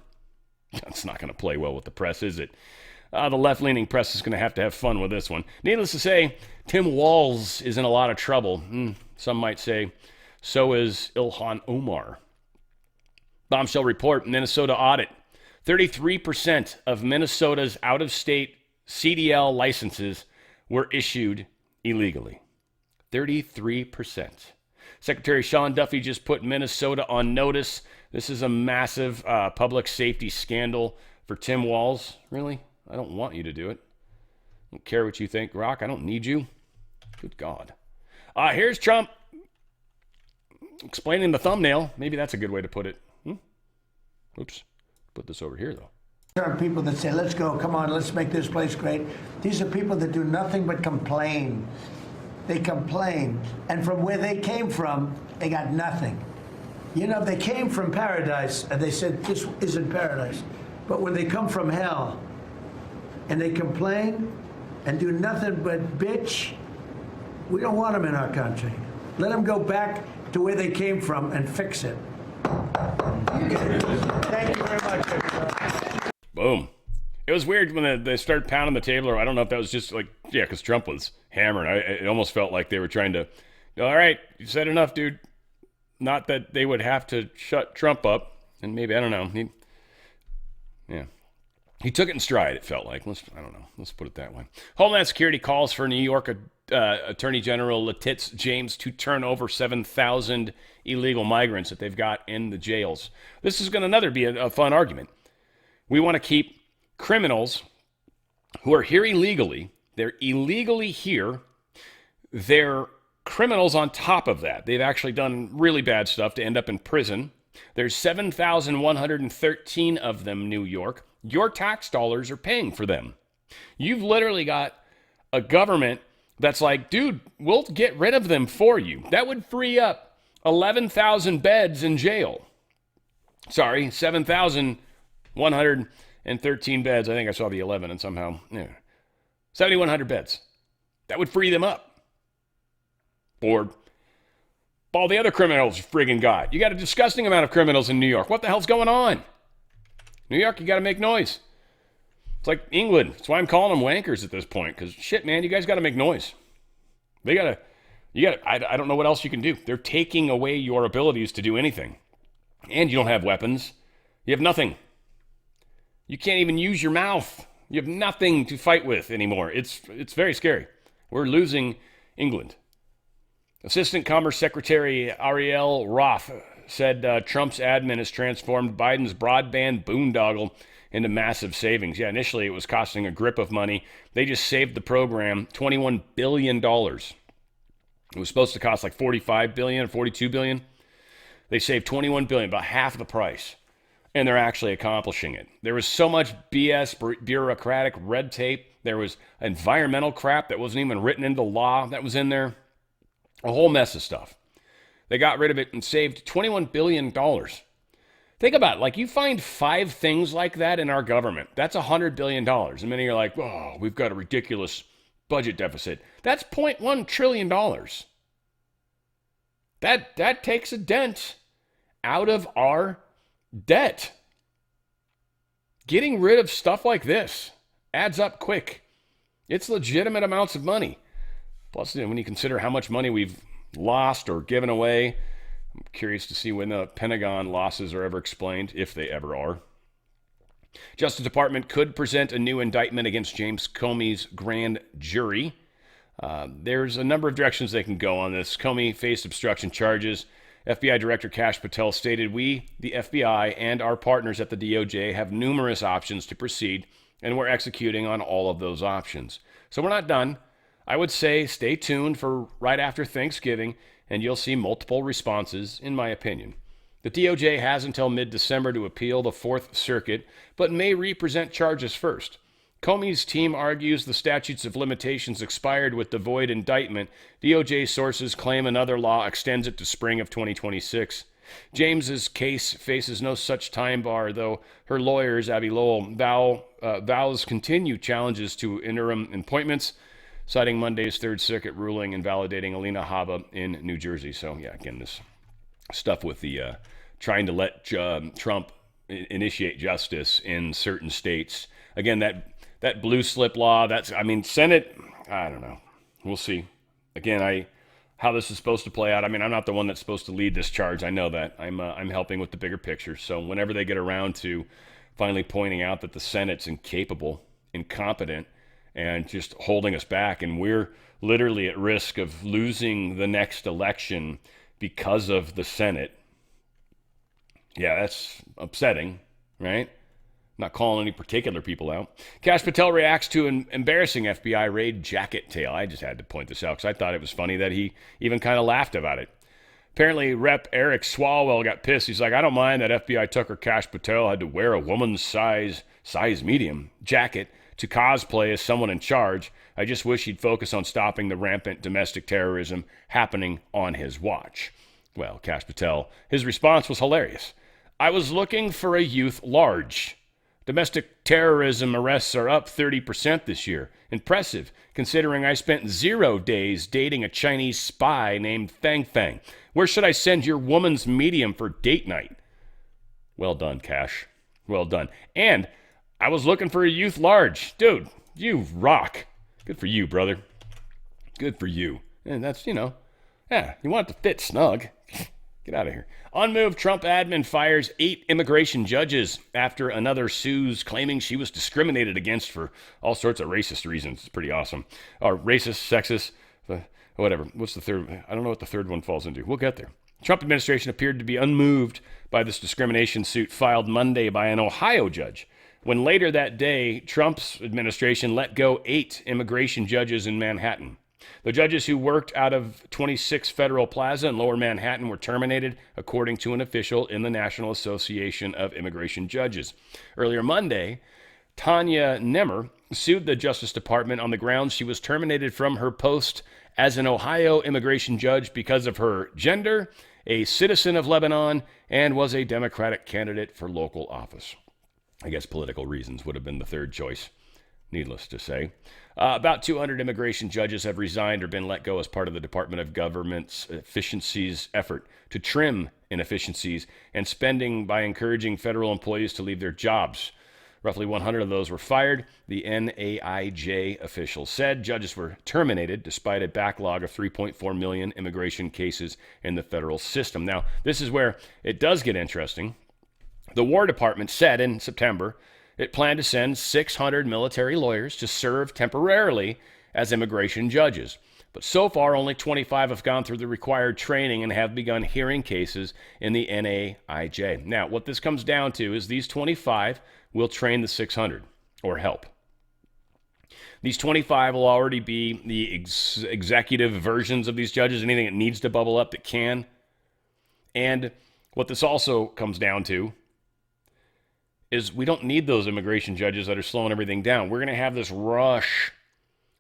Speaker 1: That's not going to play well with the press, is it? The left-leaning press is going to have fun with this one. Needless to say, Tim Walz is in a lot of trouble. Some might say, so is Ilhan Omar. Bombshell report, Minnesota audit. 33% of Minnesota's out-of-state CDL licenses were issued illegally. 33%. Secretary Sean Duffy just put Minnesota on notice. This is a massive public safety scandal for Tim Walz. Really? I don't want you to do it. I don't care what you think, Rock. I don't need you. Good God. Here's Trump explaining the thumbnail. Maybe that's a good way to put it. Oops. Put this over here, though.
Speaker 4: There are people that say, let's go, come on, let's make this place great. These are people that do nothing but complain. They complain. And from where they came from, they got nothing. They came from paradise, and they said, this isn't paradise. But when they come from hell, and they complain, and do nothing but bitch, we don't want them in our country. Let them go back to where they came from and fix it. Thank you very much.
Speaker 1: Boom. It was weird when they started pounding the table, or I don't know if that was just like, because Trump was hammering. It almost felt like they were trying to, all right, you said enough, dude. Not that they would have to shut Trump up, and maybe, I don't know. He took it in stride, it felt like. I don't know. Let's put it that way. Homeland Security calls for New York Attorney General Letitia James to turn over 7,000 illegal migrants that they've got in the jails. This is going to be a fun argument. We want to keep criminals who are here illegally. They're illegally here. They're criminals on top of that. They've actually done really bad stuff to end up in prison. There's 7,113 of them, New York. Your tax dollars are paying for them. You've literally got a government that's like, dude, we'll get rid of them for you. That would free up 11,000 beds in jail. Sorry, 7,113 beds. I think I saw the 11 and somehow, 7,100 beds. That would free them up. Or all the other criminals you friggin' got. You got a disgusting amount of criminals in New York. What the hell's going on? New York, you got to make noise. It's like England. That's why I'm calling them wankers at this point. Because shit, man, you guys got to make noise. I don't know what else you can do. They're taking away your abilities to do anything. And you don't have weapons. You have nothing. You can't even use your mouth. You have nothing to fight with anymore. It's very scary. We're losing England. Assistant Commerce Secretary Ariel Roth said Trump's admin has transformed Biden's broadband boondoggle into massive savings. Yeah, initially it was costing a grip of money. They just saved the program $21 billion. It was supposed to cost like $45 billion or $42 billion. They saved $21 billion, about half the price. And they're actually accomplishing it. There was so much BS, bureaucratic red tape. There was environmental crap that wasn't even written into law that was in there. A whole mess of stuff. They got rid of it and saved $21 billion. Think about it. Like, you find 5 things like that in our government. That's $100 billion. And many are like, oh, we've got a ridiculous budget deficit. That's $0.1 trillion. That takes a dent out of our debt. Getting rid of stuff like this adds up quick. It's legitimate amounts of money. Plus, when you consider how much money we've lost or given away, I'm curious to see when the Pentagon losses are ever explained, if they ever are. Justice Department could present a new indictment against James Comey's grand jury. There's a number of directions they can go on this. Comey faced obstruction charges. FBI Director Kash Patel stated, "We, the FBI, and our partners at the DOJ have numerous options to proceed, and we're executing on all of those options." So we're not done. I would say stay tuned for right after Thanksgiving, and you'll see multiple responses, in my opinion. The DOJ has until mid-December to appeal the Fourth Circuit, but may represent charges first. Comey's team argues the statutes of limitations expired with the void indictment. DOJ sources claim another law extends it to spring of 2026. James's case faces no such time bar, though her lawyers, Abby Lowell, vows continued challenges to interim appointments, citing Monday's Third Circuit ruling invalidating Alina Habba in New Jersey. So, yeah, again, this stuff with the trying to let Trump initiate justice in certain states. Again, that blue slip law, Senate, I don't know. We'll see. Again, how this is supposed to play out. I'm not the one that's supposed to lead this charge. I know that. I'm helping with the bigger picture. So whenever they get around to finally pointing out that the Senate's incapable, incompetent, and just holding us back, and we're literally at risk of losing the next election because of the Senate. Yeah, that's upsetting, right? I'm not calling any particular people out. Kash Patel reacts to an embarrassing FBI raid jacket tale. I just had to point this out because I thought it was funny that he even kind of laughed about it. Apparently, Rep. Eric Swalwell got pissed. He's like, I don't mind that FBI Tucker Kash Patel had to wear a woman's size medium jacket to cosplay as someone in charge. I just wish he'd focus on stopping the rampant domestic terrorism happening on his watch. Well, Kash Patel, his response was hilarious. I was looking for a youth large. Domestic terrorism arrests are up 30% this year. Impressive, considering I spent 0 days dating a Chinese spy named Fang Fang. Where should I send your woman's medium for date night? Well done, Kash. Well done. And I was looking for a youth large. Dude, you rock. Good for you, brother. Good for you. And that's, you want it to fit snug. Get out of here. Unmoved Trump admin fires 8 immigration judges after another sues claiming she was discriminated against for all sorts of racist reasons. It's pretty awesome. Or racist, sexist, whatever. What's the third? I don't know what the third one falls into. We'll get there. Trump administration appeared to be unmoved by this discrimination suit filed Monday by an Ohio judge, when later that day, Trump's administration let go 8 immigration judges in Manhattan. The judges who worked out of 26 Federal Plaza in Lower Manhattan were terminated, according to an official in the National Association of Immigration Judges. Earlier Monday, Tanya Nemmer sued the Justice Department on the grounds she was terminated from her post as an Ohio immigration judge because of her gender, a citizen of Lebanon, and was a Democratic candidate for local office. I guess political reasons would have been the third choice. needless to say. About 200 immigration judges have resigned or been let go as part of the Department of Government's efficiencies effort to trim inefficiencies and spending by encouraging federal employees to leave their jobs. Roughly 100 of those were fired, the NAIJ official said. Judges were terminated despite a backlog of 3.4 million immigration cases in the federal system. Now, this is where it does get interesting. The War Department said in September it planned to send 600 military lawyers to serve temporarily as immigration judges. But so far, only 25 have gone through the required training and have begun hearing cases in the NAIJ. Now, what this comes down to is these 25 will train the 600 or help. These 25 will already be the executive versions of these judges, anything that needs to bubble up that can. And what this also comes down to is we don't need those immigration judges that are slowing everything down. We're going to have this rush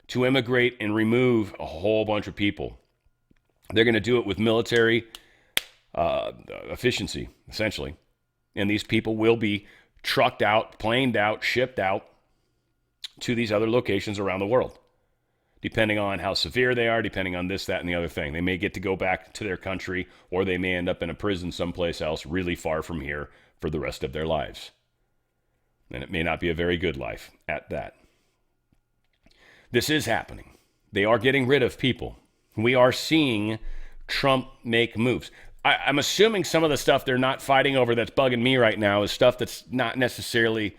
Speaker 1: to immigrate and remove a whole bunch of people. They're going to do it with military efficiency, essentially. And these people will be trucked out, planed out, shipped out to these other locations around the world, depending on how severe they are, depending on this, that, and the other thing. They may get to go back to their country, or they may end up in a prison someplace else really far from here for the rest of their lives. And it may not be a very good life at that. This is happening. They are getting rid of people. We are seeing Trump make moves. I'm assuming some of the stuff they're not fighting over that's bugging me right now is stuff that's not necessarily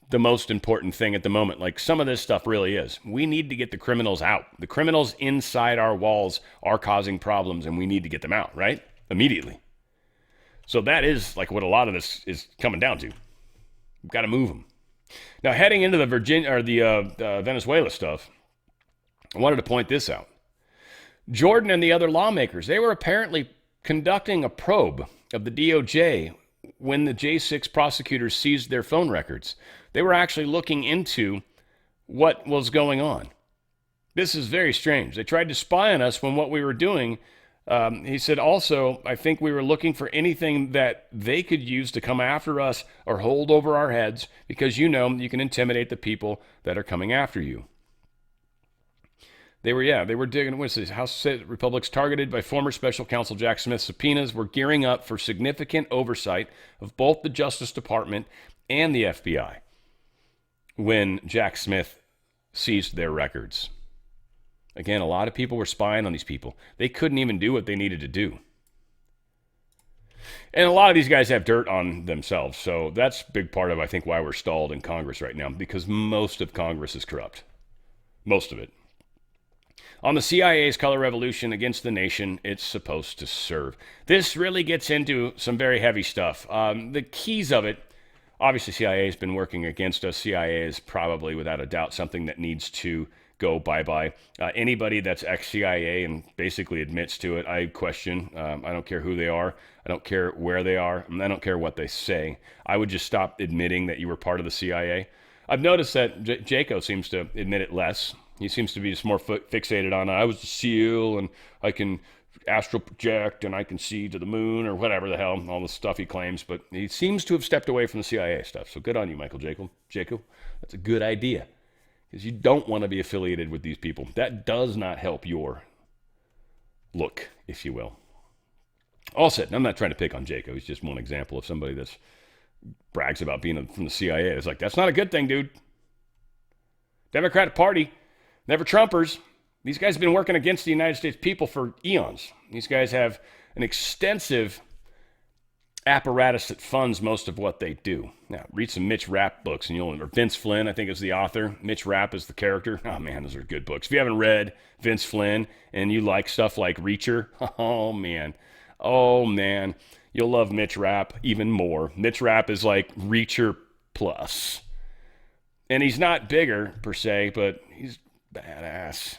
Speaker 1: the most important thing at the moment. Like some of this stuff really is. We need to get the criminals out. The criminals inside our walls are causing problems, and we need to get them out, right? Immediately. So that is like what a lot of this is coming down to. We've got to move them. Now, heading into the Venezuela stuff, I wanted to point this out. Jordan and the other lawmakers, they were apparently conducting a probe of the DOJ when the J6 prosecutors seized their phone records. They were actually looking into what was going on. This is very strange. They tried to spy on us when what we were doing. He said also, I think we were looking for anything that they could use to come after us or hold over our heads because, you know, you can intimidate the people that are coming after you. They were digging. What's this? House Senate Republicans targeted by former special counsel Jack Smith's subpoenas were gearing up for significant oversight of both the Justice Department and the FBI when Jack Smith seized their records. Again, a lot of people were spying on these people. They couldn't even do what they needed to do. And a lot of these guys have dirt on themselves. So that's a big part of, I think, why we're stalled in Congress right now, because most of Congress is corrupt. Most of it. On the CIA's color revolution against the nation it's supposed to serve. This really gets into some very heavy stuff. The keys of it, obviously CIA has been working against us. CIA is probably, without a doubt, something that needs to go bye-bye. Anybody that's ex-CIA and basically admits to it, I question. I don't care who they are. I don't care where they are. And I don't care what they say. I would just stop admitting that you were part of the CIA. I've noticed that Jaco seems to admit it less. He seems to be just more fixated on, I was a SEAL and I can astral project and I can see to the moon or whatever the hell, all the stuff he claims. But he seems to have stepped away from the CIA stuff. So good on you, Michael Jaco. That's a good idea. Because you don't want to be affiliated with these people. That does not help your look, if you will. All said, I'm not trying to pick on Jaco. He's just one example of somebody that brags about being from the CIA. It's like, that's not a good thing, dude. Democratic Party, never Trumpers. These guys have been working against the United States people for eons. These guys have an extensive apparatus that funds most of what they do. Now, read some Mitch Rapp books, and or Vince Flynn, I think, is the author. Mitch Rapp is the character. Oh, man, those are good books. If you haven't read Vince Flynn and you like stuff like Reacher, oh, man, you'll love Mitch Rapp even more. Mitch Rapp is like Reacher plus. And he's not bigger, per se, but he's badass.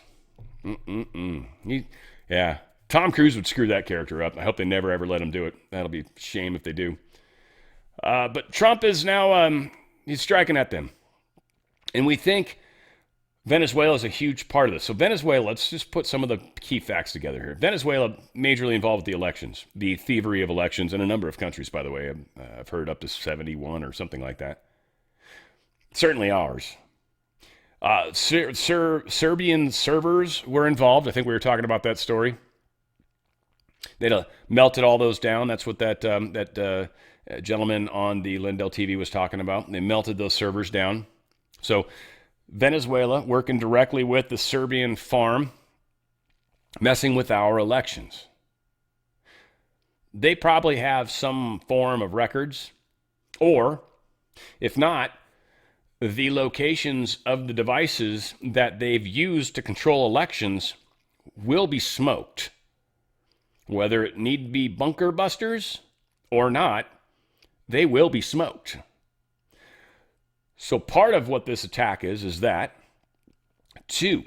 Speaker 1: Yeah. Tom Cruise would screw that character up. I hope they never, ever let him do it. That'll be a shame if they do. But Trump is now, he's striking at them. And we think Venezuela is a huge part of this. So Venezuela, let's just put some of the key facts together here. Venezuela, majorly involved with the elections, the thievery of elections in a number of countries, by the way. I've heard up to 71 or something like that. Certainly ours. Serbian servers were involved. I think we were talking about that story. They'd melted all those down. That's what that gentleman on the Lindell TV was talking about. They melted those servers down. So Venezuela working directly with the Serbian farm, messing with our elections. They probably have some form of records, or if not, the locations of the devices that they've used to control elections will be smoked. Whether it need be bunker busters or not, they will be smoked. So part of what this attack is that. 2,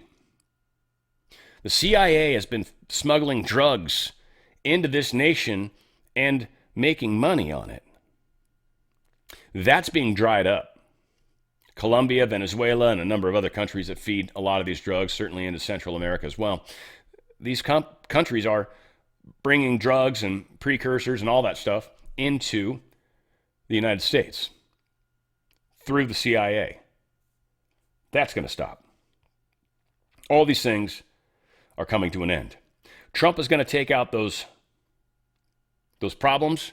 Speaker 1: the CIA has been smuggling drugs into this nation and making money on it. That's being dried up. Colombia, Venezuela, and a number of other countries that feed a lot of these drugs, certainly into Central America as well. These countries are bringing drugs and precursors and all that stuff into the United States through the CIA. That's going to stop. All these things are coming to an end. Trump is going to take out those problems.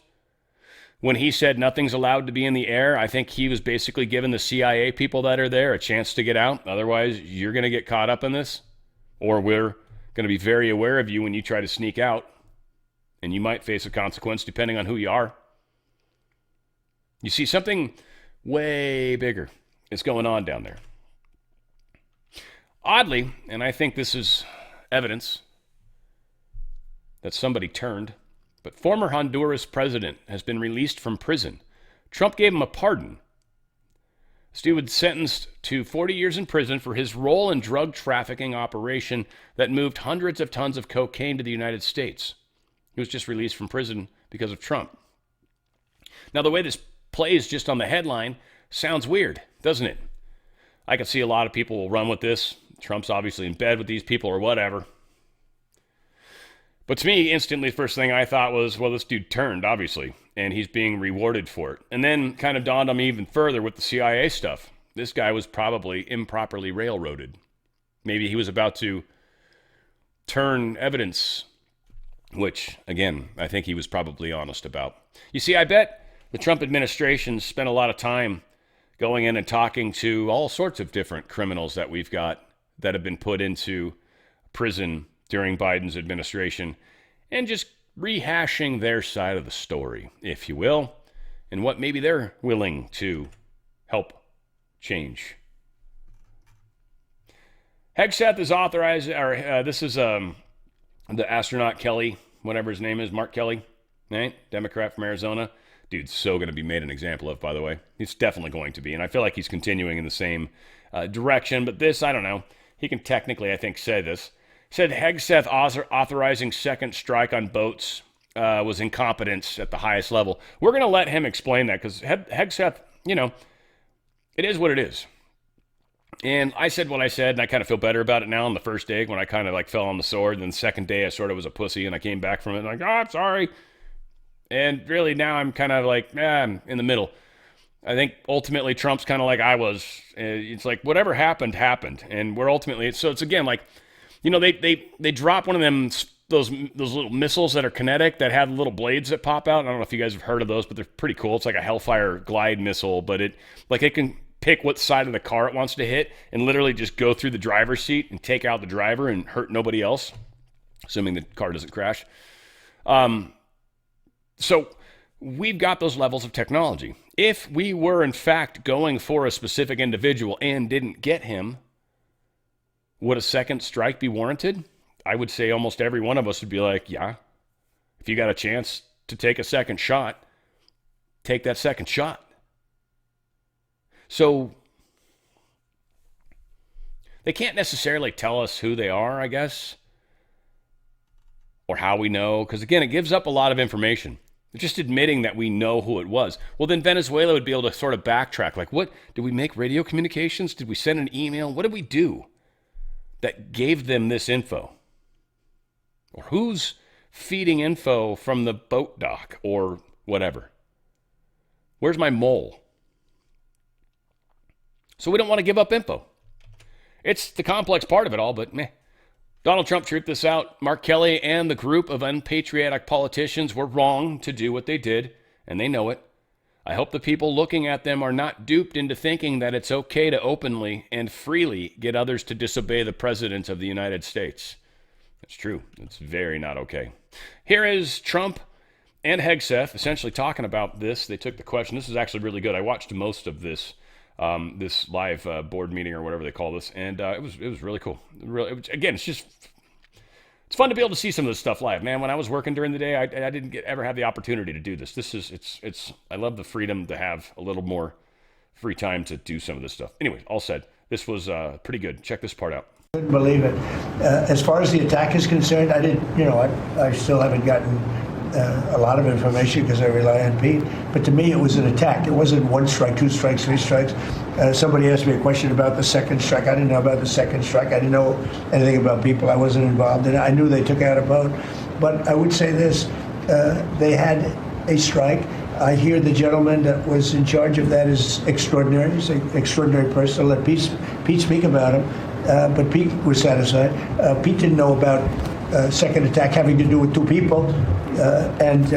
Speaker 1: When he said nothing's allowed to be in the air, I think he was basically giving the CIA people that are there a chance to get out. Otherwise, you're going to get caught up in this, or we're going to be very aware of you when you try to sneak out, and you might face a consequence depending on who you are. You see, something way bigger is going on down there. Oddly, and I think this is evidence that somebody turned, but former Honduras president has been released from prison. Trump gave him a pardon. This dude was sentenced to 40 years in prison for his role in drug trafficking operation that moved hundreds of tons of cocaine to the United States. He was just released from prison because of Trump. Now, the way this plays just on the headline sounds weird, doesn't it? I could see a lot of people will run with this. Trump's obviously in bed with these people or whatever. But to me, instantly, the first thing I thought was, well, this dude turned, obviously, and he's being rewarded for it. And then kind of dawned on me even further with the CIA stuff. This guy was probably improperly railroaded. Maybe he was about to turn evidence, which, again, I think he was probably honest about. You see, I bet the Trump administration spent a lot of time going in and talking to all sorts of different criminals that we've got that have been put into prison during Biden's administration, and just rehashing their side of the story, if you will, and what maybe they're willing to help change. Hegseth is authorized, or this is the astronaut Kelly, whatever his name is, Mark Kelly, right? Democrat from Arizona. Dude's so going to be made an example of, by the way. He's definitely going to be, and I feel like he's continuing in the same direction, but this, I don't know. He can technically, I think, say this. Said Hegseth authorizing second strike on boats was incompetence at the highest level. We're going to let him explain that because Hegseth, it is what it is. And I said what I said, and I kind of feel better about it now on the first day when I kind of like fell on the sword. And then the second day I sort of was a pussy and I came back from it and like, I'm sorry. And really now I'm kind of like, I'm in the middle. I think ultimately Trump's kind of like I was. It's like whatever happened, happened. And we're ultimately, so it's again like, they drop one of them, those little missiles that are kinetic that have little blades that pop out. I don't know if you guys have heard of those, but they're pretty cool. It's like a Hellfire glide missile, but it can pick what side of the car it wants to hit and literally just go through the driver's seat and take out the driver and hurt nobody else, assuming the car doesn't crash. So we've got those levels of technology. If we were in fact going for a specific individual and didn't get him, would a second strike be warranted? I would say almost every one of us would be like, yeah. If you got a chance to take a second shot, take that second shot. So they can't necessarily tell us who they are, I guess, or how we know, because again, it gives up a lot of information. Just admitting that we know who it was. Well, then Venezuela would be able to sort of backtrack. Like, what? Did we make radio communications? Did we send an email? What did we do that gave them this info? Or who's feeding info from the boat dock or whatever? Where's my mole? So we don't want to give up info. It's the complex part of it all, but meh. Donald Trump truth this out. Mark Kelly and the group of unpatriotic politicians were wrong to do what they did, and they know it. I hope the people looking at them are not duped into thinking that it's okay to openly and freely get others to disobey the President of the United States. It's true. It's very not okay. Here is Trump and Hegseth essentially talking about this. They took the question. This is actually really good. I watched most of this this live board meeting or whatever they call this, and it was really cool. Again, it's fun to be able to see some of this stuff live, man. When I was working during the day, I didn't ever have the opportunity to do this. I love the freedom to have a little more free time to do some of this stuff. Anyways, all said, this was pretty good. Check this part out.
Speaker 4: Couldn't believe it. As far as the attack is concerned, I still haven't gotten a lot of information because I rely on Pete. But to me, it was an attack. It wasn't one strike, two strikes, three strikes. Somebody asked me a question about the second strike. I didn't know about the second strike. I didn't know anything about people. I wasn't involved in it. I knew they took out a boat. But I would say this, they had a strike. I hear the gentleman that was in charge of that is extraordinary. He's an extraordinary person. I'll let Pete speak about him. But Pete was satisfied. Pete didn't know about second attack having to do with two people. And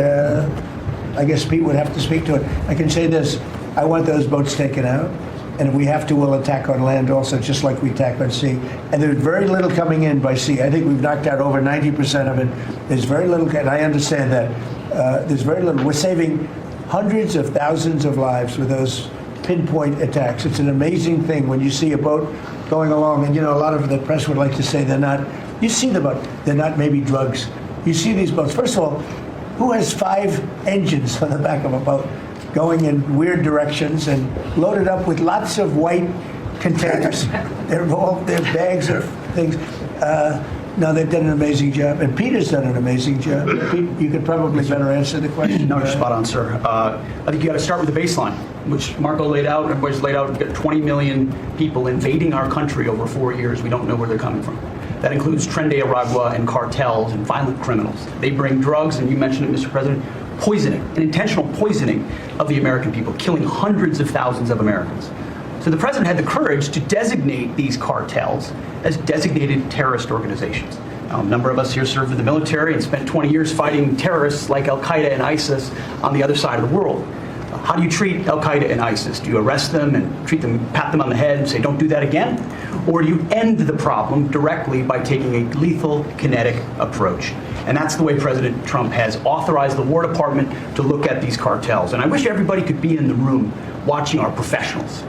Speaker 4: I guess Pete would have to speak to it. I can say this, I want those boats taken out. And if we have to, we'll attack on land also, just like we attack on sea. And there's very little coming in by sea. I think we've knocked out over 90% of it. There's very little, and I understand that. There's very little. We're saving hundreds of thousands of lives with those pinpoint attacks. It's an amazing thing when you see a boat going along, and a lot of the press would like to say they're not, you see the boat, they're not maybe drugs. You see these boats. First of all, who has 5 engines on the back of a boat going in weird directions and loaded up with lots of white containers? They're bags of things. No, they've done an amazing job, and Peter's done an amazing job. Pete, you could probably better answer the question.
Speaker 5: No, you're spot on, sir. I think you got to start with the baseline, which Marco laid out, everybody's laid out. We've got 20 million people invading our country over 4 years. We don't know where they're coming from. That includes Tren de Aragua and cartels and violent criminals. They bring drugs, and you mentioned it, Mr. President, poisoning, an intentional poisoning of the American people, killing hundreds of thousands of Americans. So the president had the courage to designate these cartels as designated terrorist organizations. A number of us here served in the military and spent 20 years fighting terrorists like Al-Qaeda and ISIS on the other side of the world. How do you treat Al-Qaeda and ISIS? Do you arrest them and treat them, pat them on the head and say, don't do that again? Or do you end the problem directly by taking a lethal, kinetic approach? And that's the way President Trump has authorized the War Department to look at these cartels. And I wish everybody could be in the room watching our professionals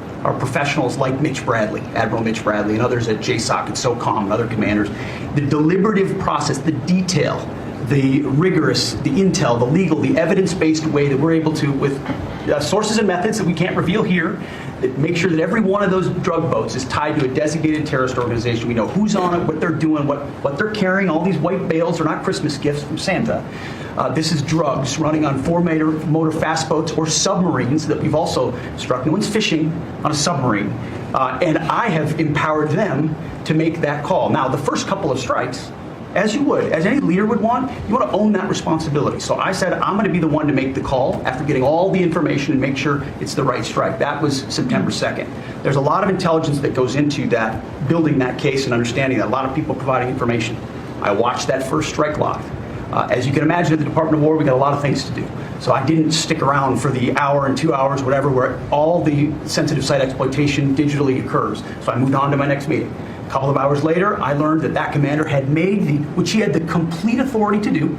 Speaker 5: like Mitch Bradley, Admiral Mitch Bradley, and others at JSOC and SOCOM and other commanders. The deliberative process, the detail, the rigorous, the intel, the legal, the evidence-based way that we're able to, with sources and methods that we can't reveal here, that make sure that every one of those drug boats is tied to a designated terrorist organization. We know who's on it, what they're doing, what they're carrying. All these white bales are not Christmas gifts from Santa. This is drugs running on 4-motor fast boats or submarines that we've also struck. No one's fishing on a submarine. And I have empowered them to make that call. Now, the first couple of strikes, as you would, as any leader would want, you want to own that responsibility. So I said, I'm going to be the one to make the call after getting all the information and make sure it's the right strike. That was September 2nd. There's a lot of intelligence that goes into that, building that case and understanding that, a lot of people providing information. I watched that first strike live. As you can imagine, at the Department of War, we got a lot of things to do. So I didn't stick around for the hour and 2 hours, whatever, where all the sensitive site exploitation digitally occurs. So I moved on to my next meeting. A couple of hours later, I learned that that commander had made which he had the complete authority to do,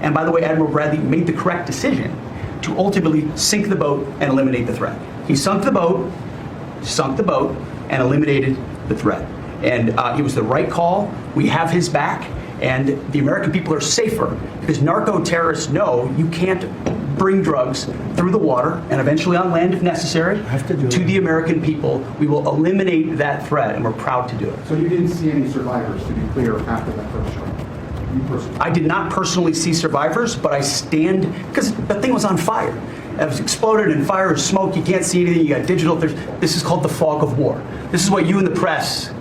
Speaker 5: and by the way, Admiral Bradley made the correct decision to ultimately sink the boat and eliminate the threat. He sunk the boat, and eliminated the threat. And it was the right call. We have his back. And the American people are safer because narco-terrorists know you can't bring drugs through the water and eventually on land if necessary to the American people. We will eliminate that threat, and we're proud to do it.
Speaker 6: So you didn't see any survivors, to be clear, after that first strike?
Speaker 5: I did not personally see survivors, but I stand, because the thing was on fire. It was exploded and fire and smoke. You can't see anything. You got digital. This is called the fog of war. This is what you in the press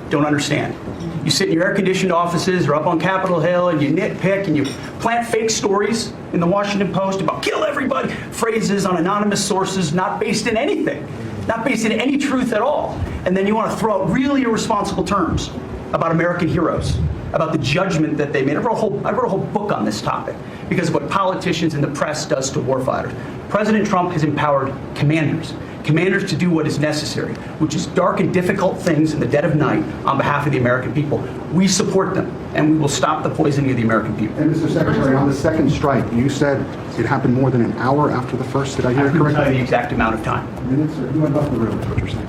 Speaker 5: don't understand. You sit in your air-conditioned offices or up on Capitol Hill and you nitpick and you plant fake stories in the Washington Post about kill everybody, phrases on anonymous sources not based in anything, not based in any truth at all. And then you want to throw out really irresponsible terms about American heroes, about the judgment that they made. I wrote a whole book on this topic because of what politicians and the press does to warfighters. President Trump has empowered commanders to do what is necessary, which is dark and difficult things in the dead of night on behalf of the American people. We support them, and we will stop the poisoning of the American people.
Speaker 6: And Mr. Secretary, on the second strike, you said it happened more than an hour after the first. Did I hear it
Speaker 5: I couldn't tell you
Speaker 6: correctly?
Speaker 5: the exact amount of time.
Speaker 6: Minutes, or you went off the room, is what you're saying.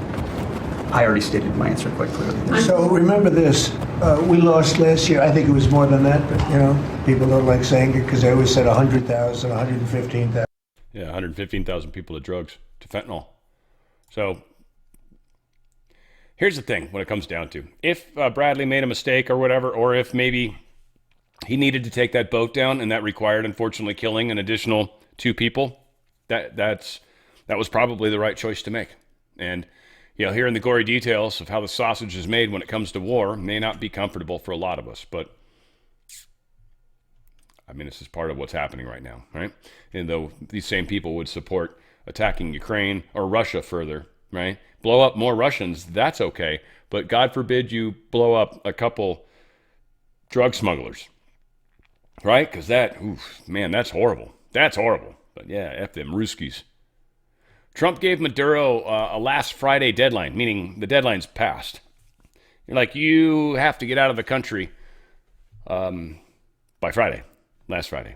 Speaker 5: I already stated my answer quite clearly.
Speaker 4: So remember this, we lost last year, I think it was more than that, but people don't like saying it because they always said 100,000, 115,000.
Speaker 1: Yeah, 115,000 people to drugs, to fentanyl. So here's the thing when it comes down to, if Bradley made a mistake or whatever, or if maybe he needed to take that boat down and that required, unfortunately, killing an additional 2 people, that was probably the right choice to make. And hearing the gory details of how the sausage is made when it comes to war may not be comfortable for a lot of us, but I mean, this is part of what's happening right now, right? And though these same people would support attacking Ukraine or Russia further, right? Blow up more Russians, that's okay. But God forbid you blow up a couple drug smugglers, right? Because that's horrible. That's horrible. But yeah, F them Ruskies. Trump gave Maduro a last Friday deadline, meaning the deadline's passed. You're like, you have to get out of the country by Friday, last Friday.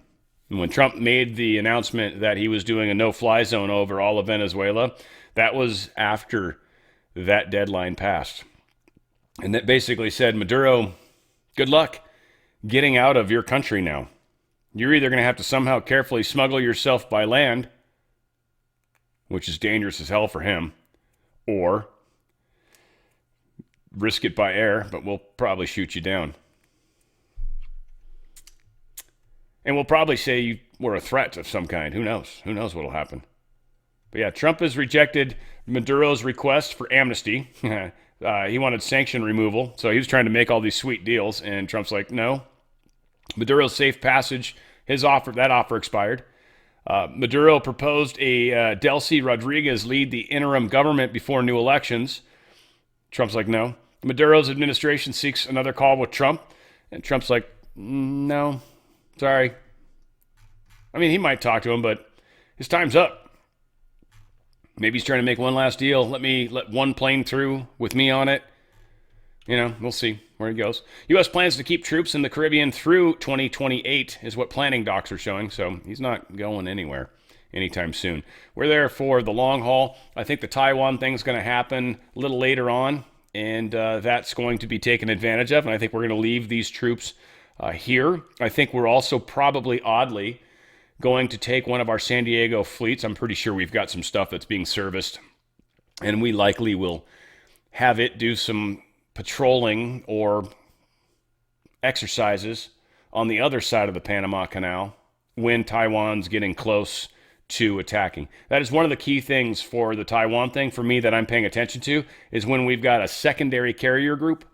Speaker 1: And when Trump made the announcement that he was doing a no-fly zone over all of Venezuela, that was after that deadline passed. And that basically said, Maduro, good luck getting out of your country now. You're either going to have to somehow carefully smuggle yourself by land, which is dangerous as hell for him, or risk it by air, but we'll probably shoot you down. And we'll probably say you were a threat of some kind. Who knows? Who knows what will happen? But yeah, Trump has rejected Maduro's request for amnesty. He wanted sanction removal, so he was trying to make all these sweet deals, and Trump's like, no. Maduro's safe passage, that offer expired. Maduro proposed a Delcy Rodriguez lead the interim government before new elections. Trump's like, no. Maduro's administration seeks another call with Trump, and Trump's like, no, sorry. I mean, he might talk to him, but his time's up. Maybe he's trying to make one last deal. Let one plane through with me on it. We'll see where he goes. U.S. plans to keep troops in the Caribbean through 2028 is what planning docs are showing, so he's not going anywhere anytime soon. We're there for the long haul. I think the Taiwan thing's going to happen a little later on, and that's going to be taken advantage of, and I think we're going to leave these troops here. I think we're also probably, oddly, going to take one of our San Diego fleets. I'm pretty sure we've got some stuff that's being serviced, and we likely will have it do some patrolling or exercises on the other side of the Panama Canal when Taiwan's getting close to attacking. That is one of the key things for the Taiwan thing for me that I'm paying attention to, is when we've got a secondary carrier group,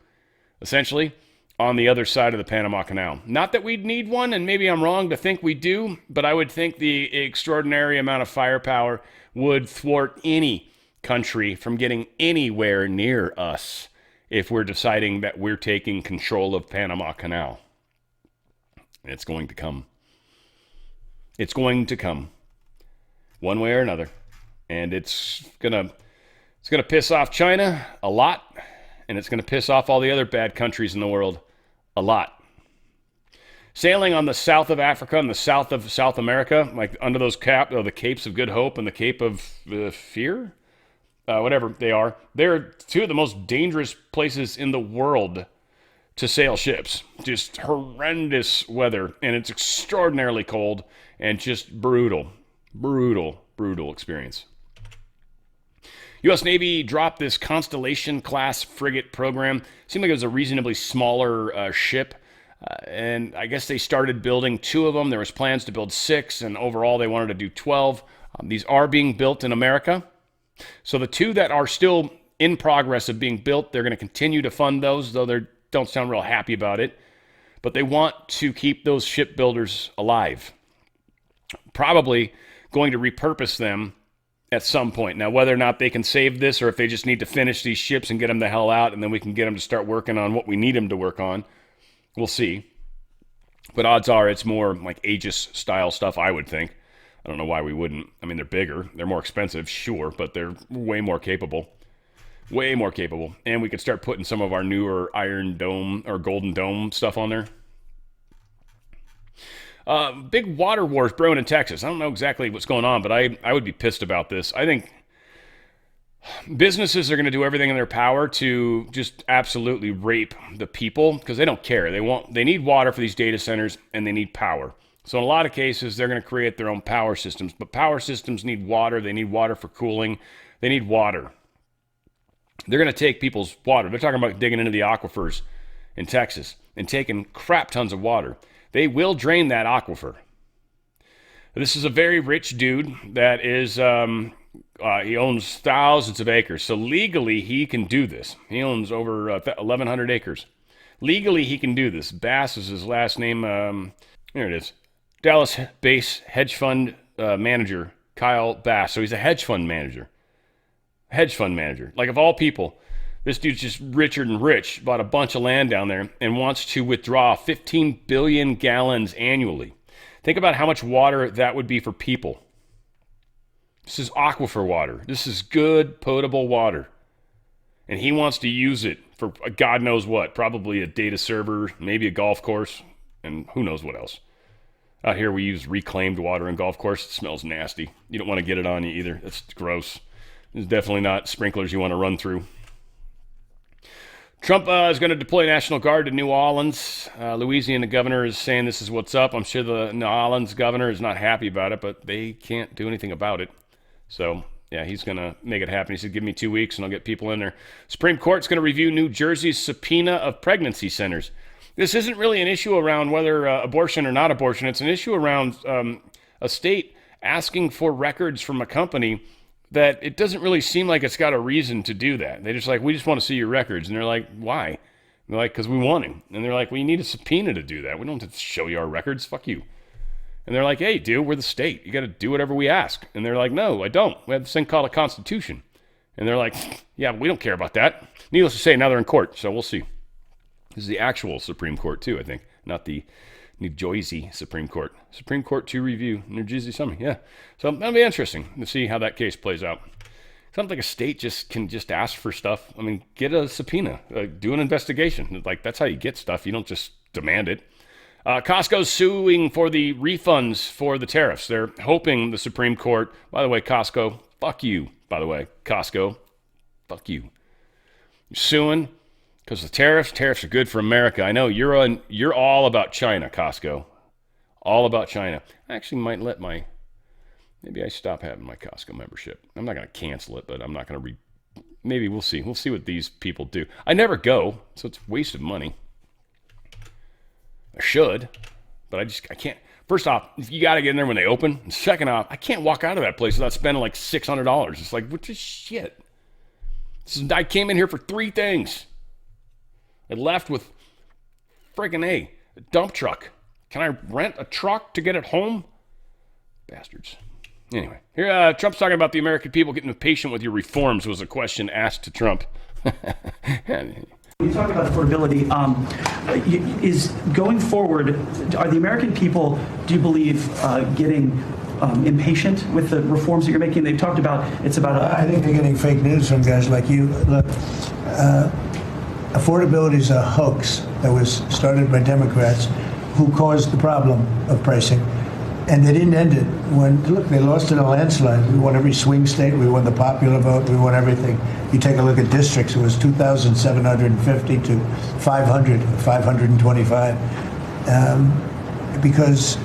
Speaker 1: essentially, on the other side of the Panama Canal. Not that we'd need one, and maybe I'm wrong to think we do, but I would think the extraordinary amount of firepower would thwart any country from getting anywhere near us if we're deciding that we're taking control of Panama Canal. It's going to come. It's going to come. One way or another. And it's gonna piss off China a lot, and it's gonna piss off all the other bad countries in the world a lot. Sailing on the south of Africa and the south of South America, like under those the Capes of Good Hope and the Cape of Fear, whatever they are, they're two of the most dangerous places in the world to sail ships. Just horrendous weather, and it's extraordinarily cold and just brutal experience. U.S. Navy dropped this Constellation-class frigate program. Seemed like it was a reasonably smaller ship, and I guess they started building 2 of them. There was plans to build 6, and overall they wanted to do 12. These are being built in America. So the 2 that are still in progress of being built, they're going to continue to fund those, though they don't sound real happy about it. But they want to keep those shipbuilders alive. Probably going to repurpose them at some point. Now, whether or not they can save this or if they just need to finish these ships and get them the hell out and then we can get them to start working on what we need them to work on, we'll see. But odds are it's more like Aegis style stuff, I would think. I don't know why we wouldn't. I mean, they're bigger. They're more expensive, sure, but they're way more capable. Way more capable. And we could start putting some of our newer Iron Dome or Golden Dome stuff on there. Big water wars brewing in Texas. I don't know exactly what's going on, but I would be pissed about this. I think businesses are going to do everything in their power to just absolutely rape the people because they don't care. They need water for these data centers and they need power. So in a lot of cases, they're going to create their own power systems. But power systems need water. They need water for cooling. They need water. They're going to take people's water. They're talking about digging into the aquifers in Texas and taking crap tons of water. They will drain that aquifer. This is a very rich dude that is, he owns thousands of acres. So legally, he can do this. He owns over 1,100 acres. Legally, he can do this. Bass is his last name. Here it is. Dallas-based hedge fund manager, Kyle Bass. So he's a hedge fund manager. Hedge fund manager. Like, of all people, this dude's just richer than rich, bought a bunch of land down there, and wants to withdraw 15 billion gallons annually. Think about how much water that would be for people. This is aquifer water. This is good, potable water. And he wants to use it for God knows what. Probably a data server, maybe a golf course, and who knows what else. Out here we use reclaimed water in golf course. It smells nasty. You don't want to get it on you either. That's gross. It's definitely not sprinklers you want to run through. Trump is going to deploy National Guard to New Orleans. Louisiana governor is saying this is what's up. I'm sure the New Orleans governor is not happy about it, but they can't do anything about it. So, yeah, he's going to make it happen. He said, give me 2 weeks and I'll get people in there. Supreme Court's going to review New Jersey's subpoena of pregnancy centers. This isn't really an issue around whether abortion or not abortion. It's an issue around a state asking for records from a company that it doesn't really seem like it's got a reason to do that. They're just like, we just want to see your records. And they're like, why? And they're like, because we want him. And they're like, well, you need a subpoena to do that. We don't have to show you our records. Fuck you. And they're like, hey, dude, we're the state. You got to do whatever we ask. And they're like, no, I don't. We have this thing called a constitution. And they're like, yeah, we don't care about that. Needless to say, now they're in court. So we'll see. This is the actual Supreme Court, too, I think, not the New Jersey Supreme Court. Supreme Court to review New Jersey something, yeah. So that'll be interesting to see how that case plays out. It's not like a state can just ask for stuff. I mean, get a subpoena, do an investigation. Like, that's how you get stuff. You don't just demand it. Costco's suing for the refunds for the tariffs. They're hoping the Supreme Court, by the way, Costco, fuck you, by the way, Costco, fuck you. You're suing because the tariffs are good for America. I know you're all about China, Costco. All about China. I actually might maybe I stop having my Costco membership. I'm not going to cancel it, but I'm not going to maybe we'll see. We'll see what these people do. I never go, so it's a waste of money. I should, but I can't. First off, you got to get in there when they open. And second off, I can't walk out of that place without spending like $600. It's like, what the shit? I came in here for 3 things. I left with friggin' a dump truck. Can I rent a truck to get it home? Bastards. Anyway, here Trump's talking about the American people getting impatient with your reforms was a question asked to Trump.
Speaker 5: You talk about affordability. Is going forward, are the American people, do you believe, getting impatient with the reforms that you're making? They've talked about it's about.
Speaker 4: I think they're getting fake news from guys like you. Look, affordability is a hoax that was started by Democrats who caused the problem of pricing. And they didn't end it look, they lost in a landslide. We won every swing state. We won the popular vote. We won everything. You take a look at districts, it was 2,750 to 525. Because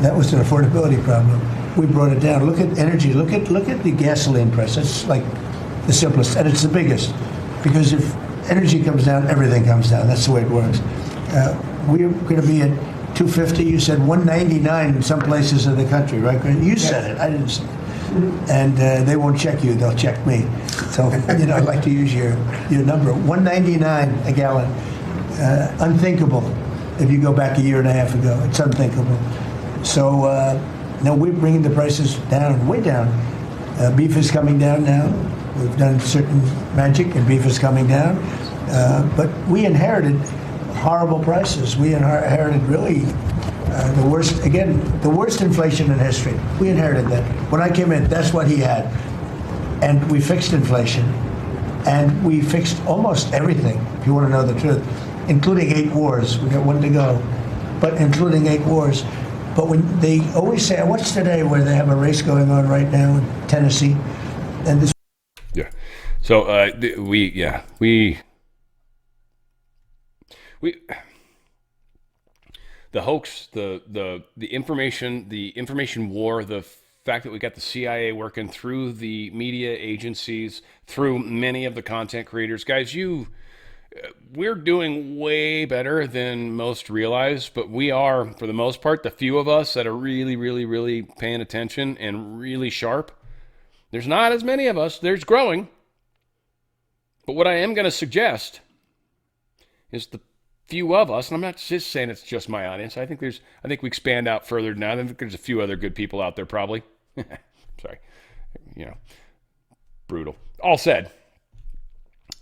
Speaker 4: that was an affordability problem. We brought it down. Look at energy. Look at the gasoline price. It's like the simplest, and it's the biggest. Because if energy comes down, everything comes down. That's the way it works. We're going to be at 250. You said 199 in some places of the country, right? You said it. I didn't say it. And they won't check you. They'll check me. So, I'd like to use your number. 199 a gallon. Unthinkable if you go back a year and a half ago. It's unthinkable. So now we're bringing the prices down, way down. Beef is coming down now. We've done certain magic, and beef is coming down. But we inherited horrible prices. We inherited really the worst inflation in history. We inherited that. When I came in, that's what he had. And we fixed inflation. And we fixed almost everything, if you want to know the truth, including 8 wars. We got 1 to go, but including 8 wars. But when they always say, I watched today where they have a race going on right now in Tennessee, and this.
Speaker 1: Yeah. So the hoax, the information war, the fact that we got the CIA working through the media agencies, through many of the content creators, guys, we're doing way better than most realize, but we are, for the most part, the few of us that are really, really, really paying attention and really sharp. There's not as many of us. There's growing. But what I am going to suggest is the few of us, and I'm not just saying it's just my audience. I think we expand out further now. I think there's a few other good people out there probably. Sorry. Brutal. All said,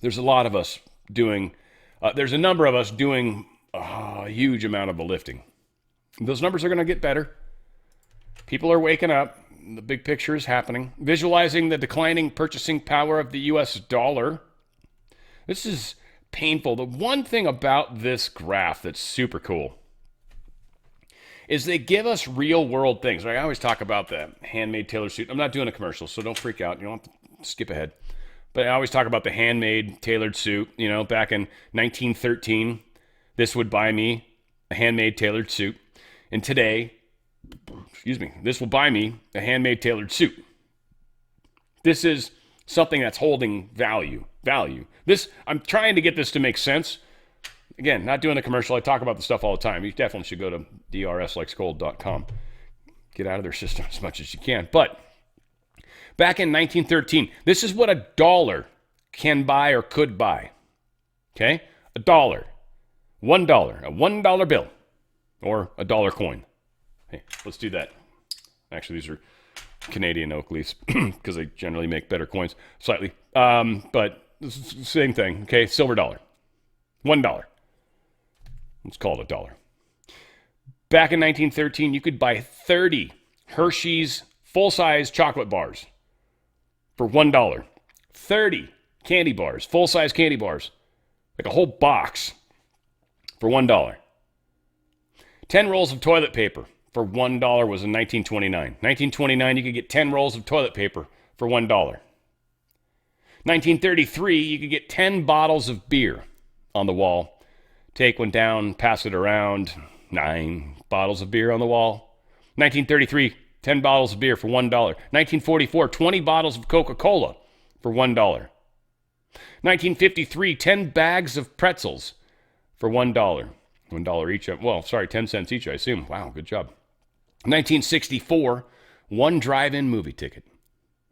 Speaker 1: there's a lot of us there's a number of us doing a huge amount of the lifting. Those numbers are going to get better. People are waking up. The big picture is happening. Visualizing the declining purchasing power of the U.S. dollar. This is painful. The one thing about this graph that's super cool is they give us real world things. I always talk about the handmade tailored suit. I'm not doing a commercial, so don't freak out. You don't have to skip ahead. But I always talk about the handmade tailored suit. Back in 1913, this would buy me a handmade tailored suit. And today, this will buy me a handmade tailored suit. This is something that's holding value. I'm trying to get this to make sense. Again, not doing a commercial. I talk about the stuff all the time. You definitely should go to drslikesgold.com. Get out of their system as much as you can. But back in 1913, this is what a dollar can buy or could buy. Okay? $1. $1. A $1 bill. Or a dollar coin. Hey, let's do that. Actually, these are Canadian oak leaves because they generally make better coins slightly. But same thing. Okay? Silver dollar. $1. Let's call it $1. Back in 1913, you could buy 30 Hershey's full-size chocolate bars for $1. 30 candy bars, full-size candy bars, like a whole box for $1. 10 rolls of toilet paper for $1 was in 1929. 1929, you could get 10 rolls of toilet paper for $1. 1933, you could get 10 bottles of beer on the wall. Take one down, pass it around. 9 bottles of beer on the wall. 1933, 10 bottles of beer for $1. 1944, 20 bottles of Coca-Cola for $1. 1953, 10 bags of pretzels for $1. $1 each. Well, sorry, 10 cents each, I assume. Wow, good job. 1964, 1 drive-in movie ticket.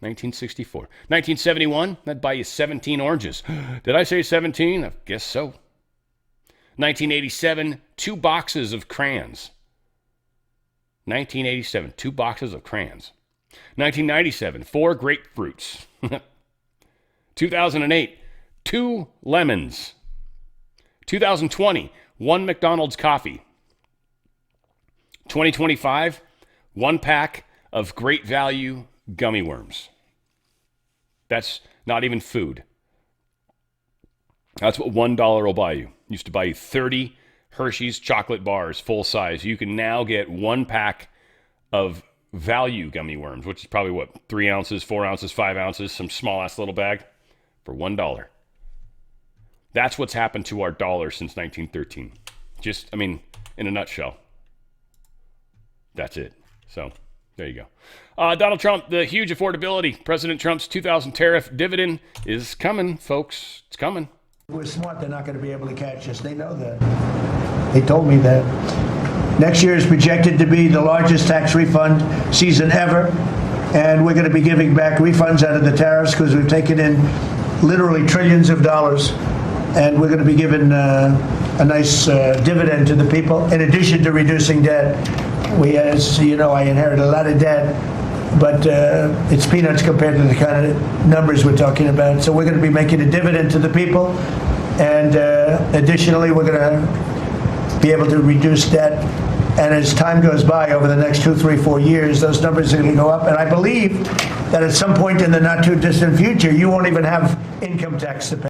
Speaker 1: 1964. 1971, that'd buy you 17 oranges. Did I say 17? I guess so. 1987, 2 boxes of crayons. 1987, 2 boxes of crayons. 1997, 4 grapefruits. 2008, 2 lemons. 2020, 1 McDonald's coffee. 2025, 1 pack of great value gummy worms. That's not even food. That's what $1 will buy you. Used to buy you 30 Hershey's chocolate bars, full size. You can now get 1 pack of value gummy worms, which is probably 3 ounces, 4 ounces, 5 ounces, some small ass little bag for $1. That's what's happened to our dollar since 1913. In a nutshell. That's it. So there you go. Donald Trump, the huge affordability. President Trump's 2000 tariff dividend is coming, folks. It's coming.
Speaker 4: We're smart, they're not going to be able to catch us. They know that. They told me that. Next year is projected to be the largest tax refund season ever. And we're going to be giving back refunds out of the tariffs because we've taken in literally trillions of dollars. And we're going to be giving a nice dividend to the people, in addition to reducing debt. As you know, I inherited a lot of debt. but it's peanuts compared to the kind of numbers we're talking about. So we're going to be making a dividend to the people, and additionally, we're going to be able to reduce debt. And as time goes by over the next 2, 3, 4 years, those numbers are going to go up. And I believe that at some point in the not too distant future, you won't even have income tax to pay.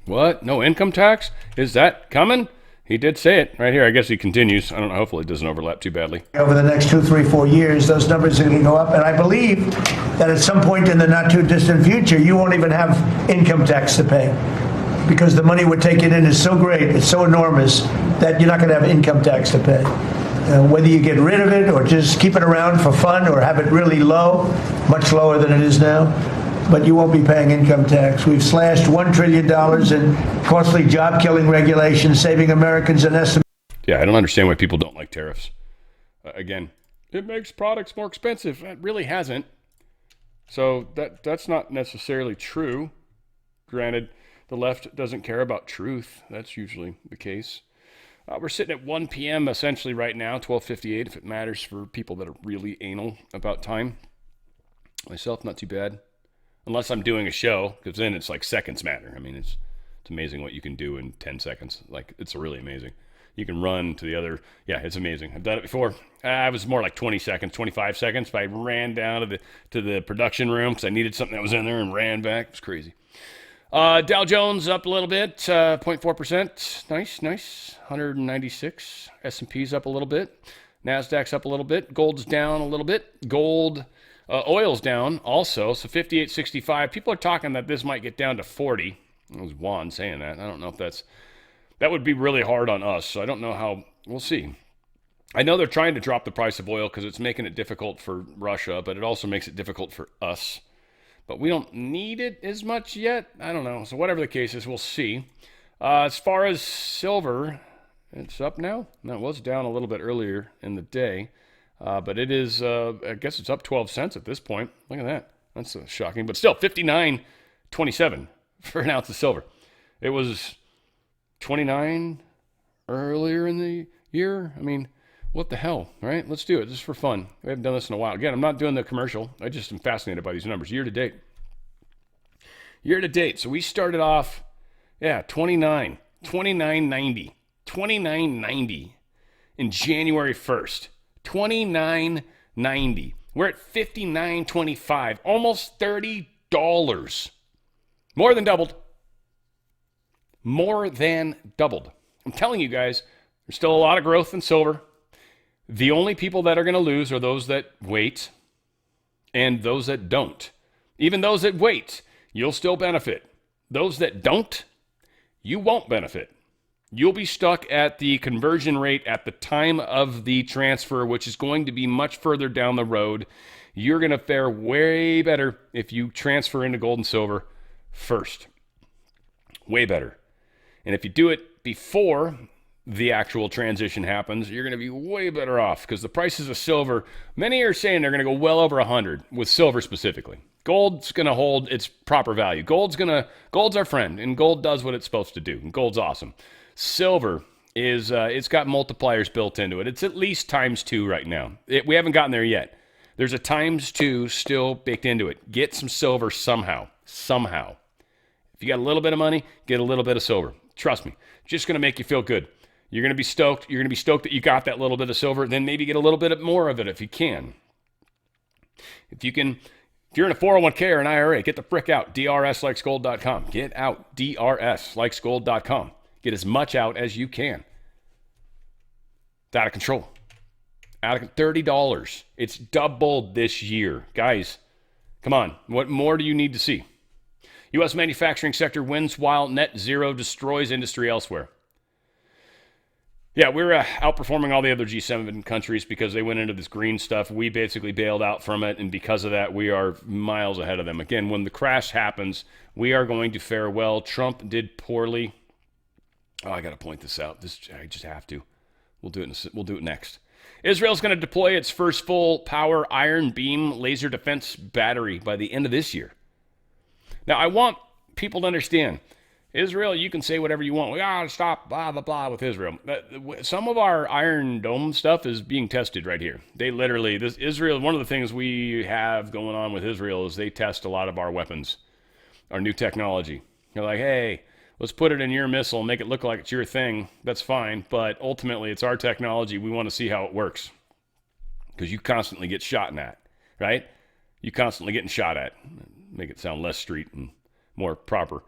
Speaker 1: What? No income tax? Is that coming? He did say it right here. I guess he continues. I don't know. Hopefully it doesn't overlap too badly.
Speaker 4: Over the next 2, 3, 4 years, those numbers are going to go up. And I believe that at some point in the not too distant future, you won't even have income tax to pay, because the money we're taking in is so great, it's so enormous, that you're not going to have income tax to pay. Whether you get rid of it or just keep it around for fun or have it really low, much lower than it is now, but you won't be paying income tax. We've slashed $1 trillion in costly job-killing regulations, saving Americans an estimate.
Speaker 1: Yeah, I don't understand why people don't like tariffs. Again, it makes products more expensive. It really hasn't. So that's not necessarily true. Granted, the left doesn't care about truth. That's usually the case. We're sitting at 1 p.m. essentially right now, 12:58, if it matters for people that are really anal about time. Myself, not too bad. Unless I'm doing a show, because then it's like seconds matter. I mean, it's amazing what you can do in 10 seconds. Like, it's really amazing. You can run to the other. Yeah, it's amazing. I've done it before. I was more like 20 seconds, 25 seconds. But I ran down to the production room because I needed something that was in there and ran back. It was crazy. Dow Jones up a little bit, 0.4%. Nice. 196. S&P's up a little bit. NASDAQ's up a little bit. Gold's down a little bit. Oil's down also, so 58.65. People are talking that this might get down to 40. It was Juan saying that. I don't know if that would be really hard on us, so I don't know how. We'll see. I know they're trying to drop the price of oil because it's making it difficult for Russia, but it also makes it difficult for us. But we don't need it as much yet. I don't know. So whatever the case is, we'll see. As far as silver, it's up now. No, it was down a little bit earlier in the day. But it is, I guess it's up 12 cents at this point. Look at that. That's shocking. But still, 59.27 for an ounce of silver. It was 29 earlier in the year. I mean, what the hell, right? Let's do it. Just for fun. We haven't done this in a while. Again, I'm not doing the commercial. I just am fascinated by these numbers. Year to date. So we started off, 29.90 in January 1st. 29.90. We're at 59.25, almost $30. More than doubled. I'm telling you guys, there's still a lot of growth in silver. The only people that are going to lose are those that wait and those that don't. Even those that wait, you'll still benefit. Those that don't, you won't benefit. You'll be stuck at the conversion rate at the time of the transfer, which is going to be much further down the road. You're going to fare way better if you transfer into gold and silver first. Way better. And if you do it before the actual transition happens, you're going to be way better off because the prices of silver, many are saying they're going to go well over 100 with silver specifically. Gold's going to hold its proper value. Gold's our friend, and gold does what it's supposed to do, and gold's awesome. Silver is, it's got multipliers built into it. It's at least times 2 right now. We haven't gotten there yet. There's a times 2 still baked into it. Get some silver somehow. If you got a little bit of money, get a little bit of silver. Trust me, it's just going to make you feel good. You're going to be stoked. You're going to be stoked that you got that little bit of silver. Then maybe get a little bit more of it if you can. If you're in a 401k or an IRA, get the frick out. drslikesgold.com. Get out. drslikesgold.com. Get as much out as you can. It's out of control. $30. It's doubled this year. Guys, come on. What more do you need to see? U.S. manufacturing sector wins while net zero destroys industry elsewhere. Yeah, we're outperforming all the other G7 countries because they went into this green stuff. We basically bailed out from it, and because of that, we are miles ahead of them. Again, when the crash happens, we are going to fare well. Trump did poorly. Oh, I got to point this out. I just have to. We'll do it next. Israel's going to deploy its first full-power Iron Beam laser defense battery by the end of this year. Now, I want people to understand, Israel, you can say whatever you want. We gotta stop, blah, blah, blah, with Israel. Some of our Iron Dome stuff is being tested right here. They literally, this Israel, one of the things we have going on with Israel is they test a lot of our weapons, our new technology. They're like, hey, let's put it in your missile, make it look like it's your thing. That's fine, but ultimately it's our technology. We want to see how it works. Because you constantly get shot at, right? You constantly getting shot at. Make it sound less street and more proper.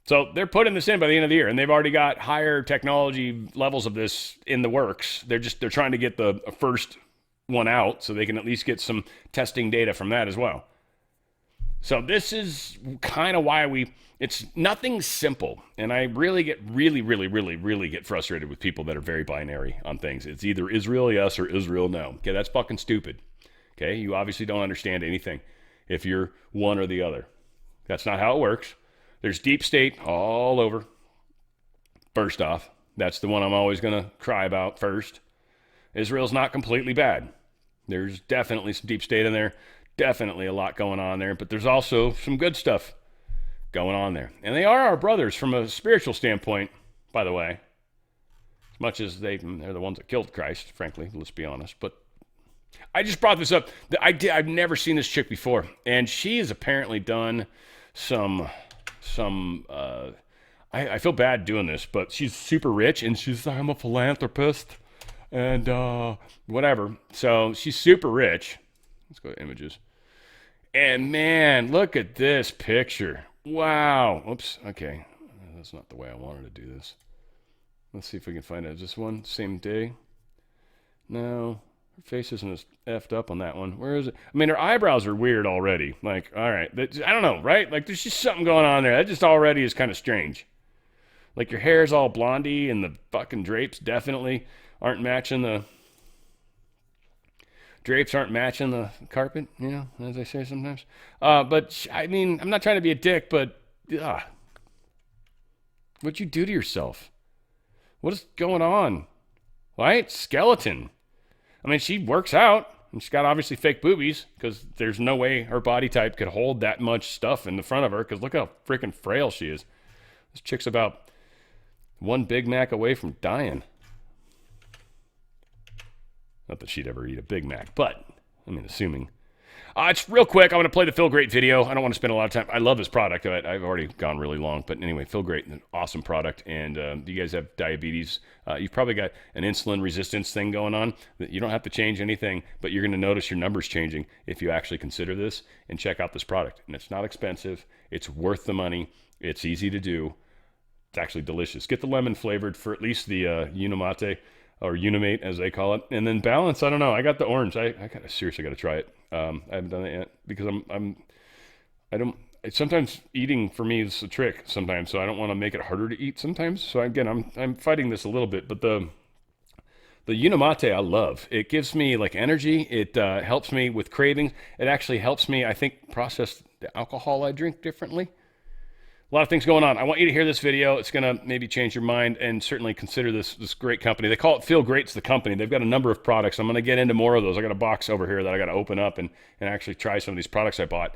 Speaker 1: So they're putting this in by the end of the year, and they've already got higher technology levels of this in the works. They're trying to get the first one out so they can at least get some testing data from that as well. So this is kind of why it's nothing simple. And I really get really get frustrated with people that are very binary on things. It's either Israel yes or Israel no. Okay, that's fucking stupid. Okay, you obviously don't understand anything if you're one or the other. That's not how it works. There's deep state all over. First off, that's the one I'm always going to cry about first. Israel's not completely bad. There's definitely some deep state in there. Definitely a lot going on there. But there's also some good stuff going on there. And they are our brothers from a spiritual standpoint, by the way. As much as they're the ones that killed Christ, frankly, let's be honest. But I just brought this up. I've never seen this chick before. And she has apparently done some I feel bad doing this, but she's super rich and she's like, I'm a philanthropist and whatever. So she's super rich. Let's go to images. And man, look at this picture. Wow. Oops. Okay. That's not the way I wanted to do this. Let's see if we can find it. Is this one same day? No. Her face isn't as effed up on that one. Where is it? I mean, her eyebrows are weird already. Like, all right. I don't know, right? Like, there's just something going on there. That just already is kind of strange. Like, your hair's all blondie and the fucking drapes definitely aren't matching the... Drapes aren't matching the carpet, you know, as I say sometimes. But, I mean, I'm not trying to be a dick, but... What'd you do to yourself? What is going on? Right? Skeleton. I mean, she works out, and she's got obviously fake boobies, because there's no way her body type could hold that much stuff in the front of her, because look how freaking frail she is. This chick's about one Big Mac away from dying. Not that she'd ever eat a Big Mac, but, I mean, assuming. It's real quick. I want to play the Feel Great video. I don't want to spend a lot of time. I love this product. I've already gone really long. But anyway, Feel Great, an awesome product. And you guys have diabetes. You've probably got an insulin resistance thing going on. You don't have to change anything, but you're going to notice your numbers changing if you actually consider this and check out this product. And it's not expensive. It's worth the money. It's easy to do. It's actually delicious. Get the lemon flavored for at least the Unimate or Unimate, as they call it. And then Balance, I don't know. I got the orange. I seriously got to try it. I haven't done it yet because sometimes eating for me is a trick sometimes, so I don't want to make it harder to eat sometimes. So again, I'm fighting this a little bit, but the Unimate I love. It gives me like energy. It helps me with cravings. It actually helps me, I think, process the alcohol I drink differently. A lot of things going on. I want you to hear this video. It's going to maybe change your mind and certainly consider this great company. They call it Feel Great's the company. They've got a number of products. I'm going to get into more of those. I got a box over here that I got to open up and actually try some of these products I bought.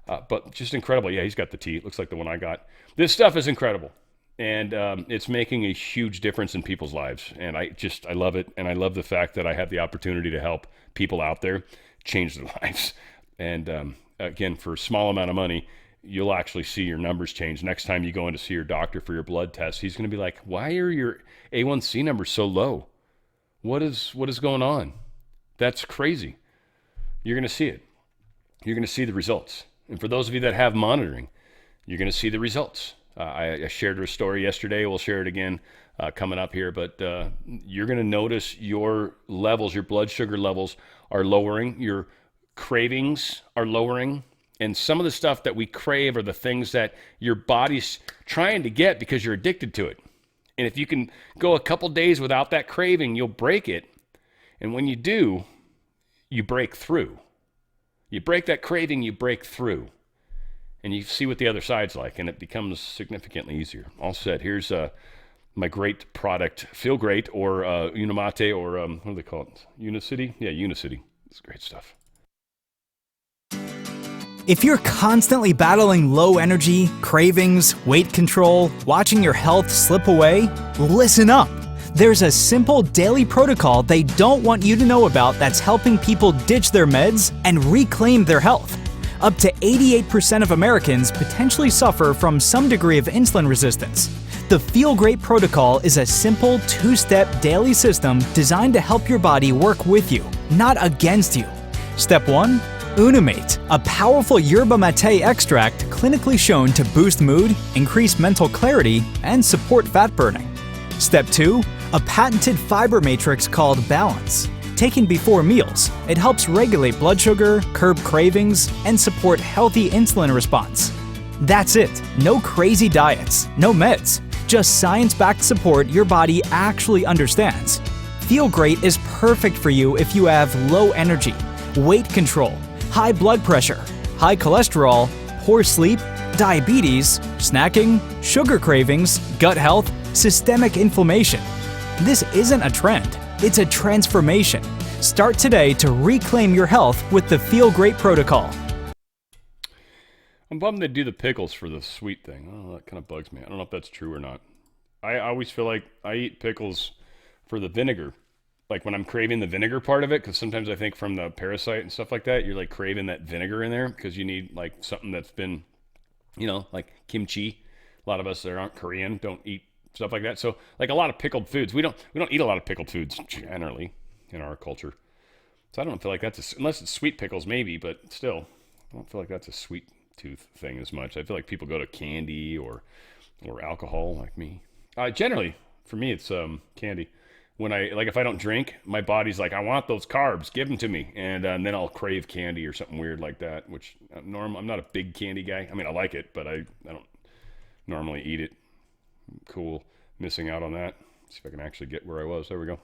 Speaker 1: But just incredible. Yeah, he's got the tea. It looks like the one I got. This stuff is incredible. And it's making a huge difference in people's lives. And I love it. And I love the fact that I have the opportunity to help people out there change their lives. And again, for a small amount of money, you'll actually see your numbers change. Next time you go in to see your doctor for your blood test, he's going to be like, why are your A1C numbers so low? What is going on? That's crazy. You're going to see it. You're going to see the results. And for those of you that have monitoring, you're going to see the results. I shared a story yesterday. We'll share it again coming up here. But you're going to notice your levels, your blood sugar levels are lowering. Your cravings are lowering. And some of the stuff that we crave are the things that your body's trying to get because you're addicted to it. And if you can go a couple days without that craving, you'll break it. And when you do, you break through. You break that craving, you break through. And you see what the other side's like, and it becomes significantly easier. All set. Here's my great product, Feel Great, or Unimate, or what do they call it? Unicity? Yeah, Unicity. It's great stuff.
Speaker 7: If you're constantly battling low energy, cravings, weight control, watching your health slip away, listen up. There's a simple daily protocol they don't want you to know about that's helping people ditch their meds and reclaim their health. Up to 88% of Americans potentially suffer from some degree of insulin resistance. The Feel Great protocol is a simple 2-step daily system designed to help your body work with you, not against you. Step 1. Unimate, a powerful yerba mate extract clinically shown to boost mood, increase mental clarity, and support fat burning. Step 2. A patented fiber matrix called Balance. Taken before meals, it helps regulate blood sugar, curb cravings, and support healthy insulin response. That's it. No crazy diets, no meds, just science-backed support your body actually understands. Feel Great is perfect for you if you have low energy, weight control, high blood pressure, high cholesterol, poor sleep, diabetes, snacking, sugar cravings, gut health, systemic inflammation. This isn't a trend, it's a transformation. Start today to reclaim your health with the Feel Great protocol.
Speaker 1: I'm bummed they do the pickles for the sweet thing. Oh, that kind of bugs me. I don't know if that's true or not. I always feel like I eat pickles for the vinegar. Like when I'm craving the vinegar part of it, because sometimes I think from the parasite and stuff like that, you're like craving that vinegar in there because you need like something that's been, like kimchi. A lot of us that aren't Korean don't eat stuff like that. So like a lot of pickled foods, we don't eat a lot of pickled foods generally in our culture. So I don't feel like that's unless it's sweet pickles maybe, but still, I don't feel like that's a sweet tooth thing as much. I feel like people go to candy or alcohol like me. Generally, for me, it's candy. When if I don't drink, my body's like, I want those carbs, give them to me, and then I'll crave candy or something weird like that. Which I'm not a big candy guy. I mean, I like it, but I don't normally eat it. Cool, missing out on that. See if I can actually get where I was. There we go.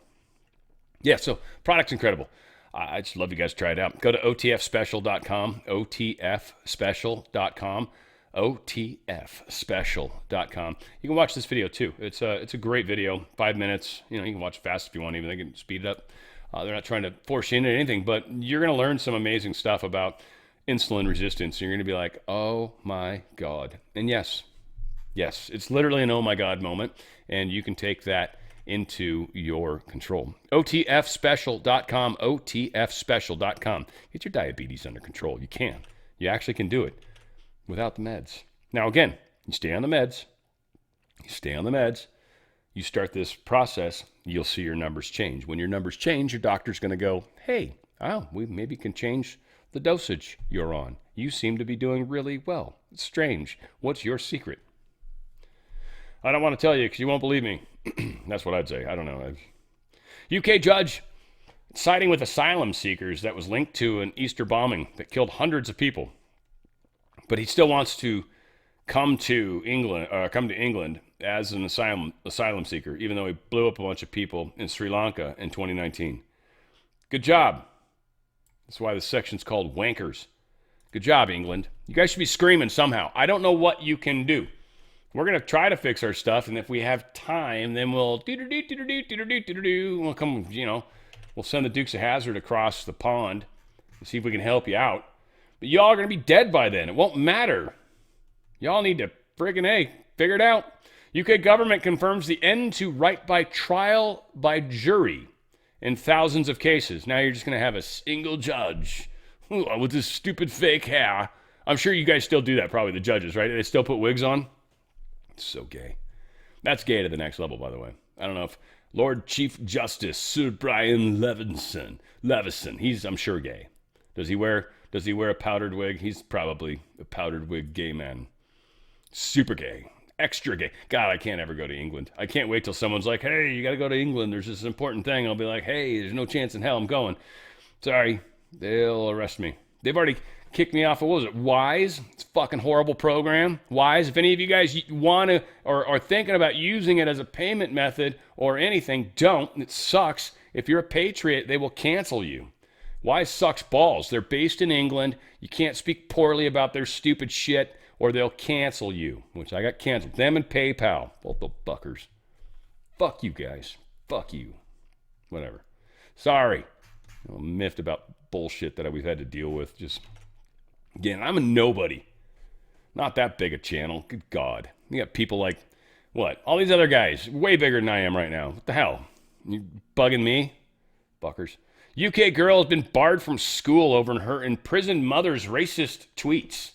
Speaker 1: Yeah, so product's incredible. I just love you guys to try it out. Go to otfspecial.com, otfspecial.com, otfspecial.com. You can watch this video too. It's a great video, 5 minutes. You can watch fast if you want, even they can speed it up. They're not trying to force you into anything, but you're going to learn some amazing stuff about insulin resistance. You're going to be like, oh my God. And yes, it's literally an oh my God moment, and you can take that into your control. otfspecial.com, otfspecial.com. Get your diabetes under control. You can. You actually can do it without the meds. Now, again, you stay on the meds. You start this process, you'll see your numbers change. When your numbers change, your doctor's going to go, hey, we maybe can change the dosage you're on. You seem to be doing really well. It's strange. What's your secret? I don't want to tell you because you won't believe me. That's what I'd say. I don't know. UK judge siding with asylum seekers that was linked to an Easter bombing that killed hundreds of people. But he still wants to come to England as an asylum seeker, even though he blew up a bunch of people in Sri Lanka in 2019. Good job. That's why this section's called Wankers. Good job, England. You guys should be screaming somehow. I don't know what you can do. We're going to try to fix our stuff, and if we have time, then we'll we'll come, we'll send the Dukes of Hazzard across the pond and see if we can help you out. But y'all are going to be dead by then. It won't matter. Y'all need to friggin' figure it out. UK government confirms the end to right by trial by jury in thousands of cases. Now you're just going to have a single judge with this stupid fake hair. I'm sure you guys still do that, probably the judges, right? They still put wigs on. So gay. That's gay to the next level, by the way. I don't know if Lord Chief Justice Sir Brian Levison, he's, I'm sure, gay. Does he wear a powdered wig? He's probably a powdered wig gay man. Super gay. Extra gay. God, I can't ever go to England. I can't wait till someone's like, hey, you got to go to England. There's this important thing. I'll be like, hey, there's no chance in hell I'm going. Sorry. They'll arrest me. They've already kicked me off of, what was it, Wise? It's a fucking horrible program. Wise, if any of you guys want to or are thinking about using it as a payment method or anything, don't. It sucks. If you're a patriot, they will cancel you. Wise sucks balls. They're based in England. You can't speak poorly about their stupid shit or they'll cancel you, which I got canceled. Them and PayPal. Both the fuckers. Fuck you guys. Fuck you. Whatever. Sorry. I'm miffed about bullshit that we've had to deal with. Just Again, I'm a nobody. Not that big a channel. Good God. You got people like, what? All these other guys, way bigger than I am right now. What the hell? You bugging me? Fuckers. UK girl has been barred from school over her imprisoned mother's racist tweets.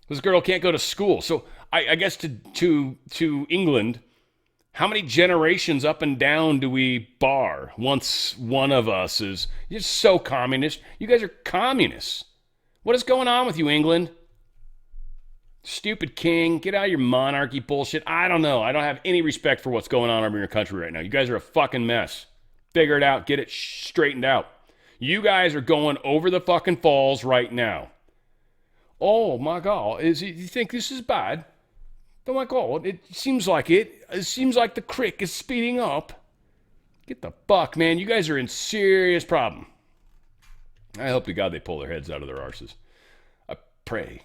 Speaker 1: This girl can't go to school. So I guess to England, how many generations up and down do we bar once one of us is you're so communist? You guys are communists. What is going on with you, England? Stupid king, get out of your monarchy bullshit. I don't know. I don't have any respect for what's going on over in your country right now. You guys are a fucking mess. Figure it out. Get it straightened out. You guys are going over the fucking falls right now. Oh my God. You think this is bad? Oh my God. It seems like it. It seems like the crick is speeding up. Get the fuck, man. You guys are in serious problem. I hope to God they pull their heads out of their arses. I pray.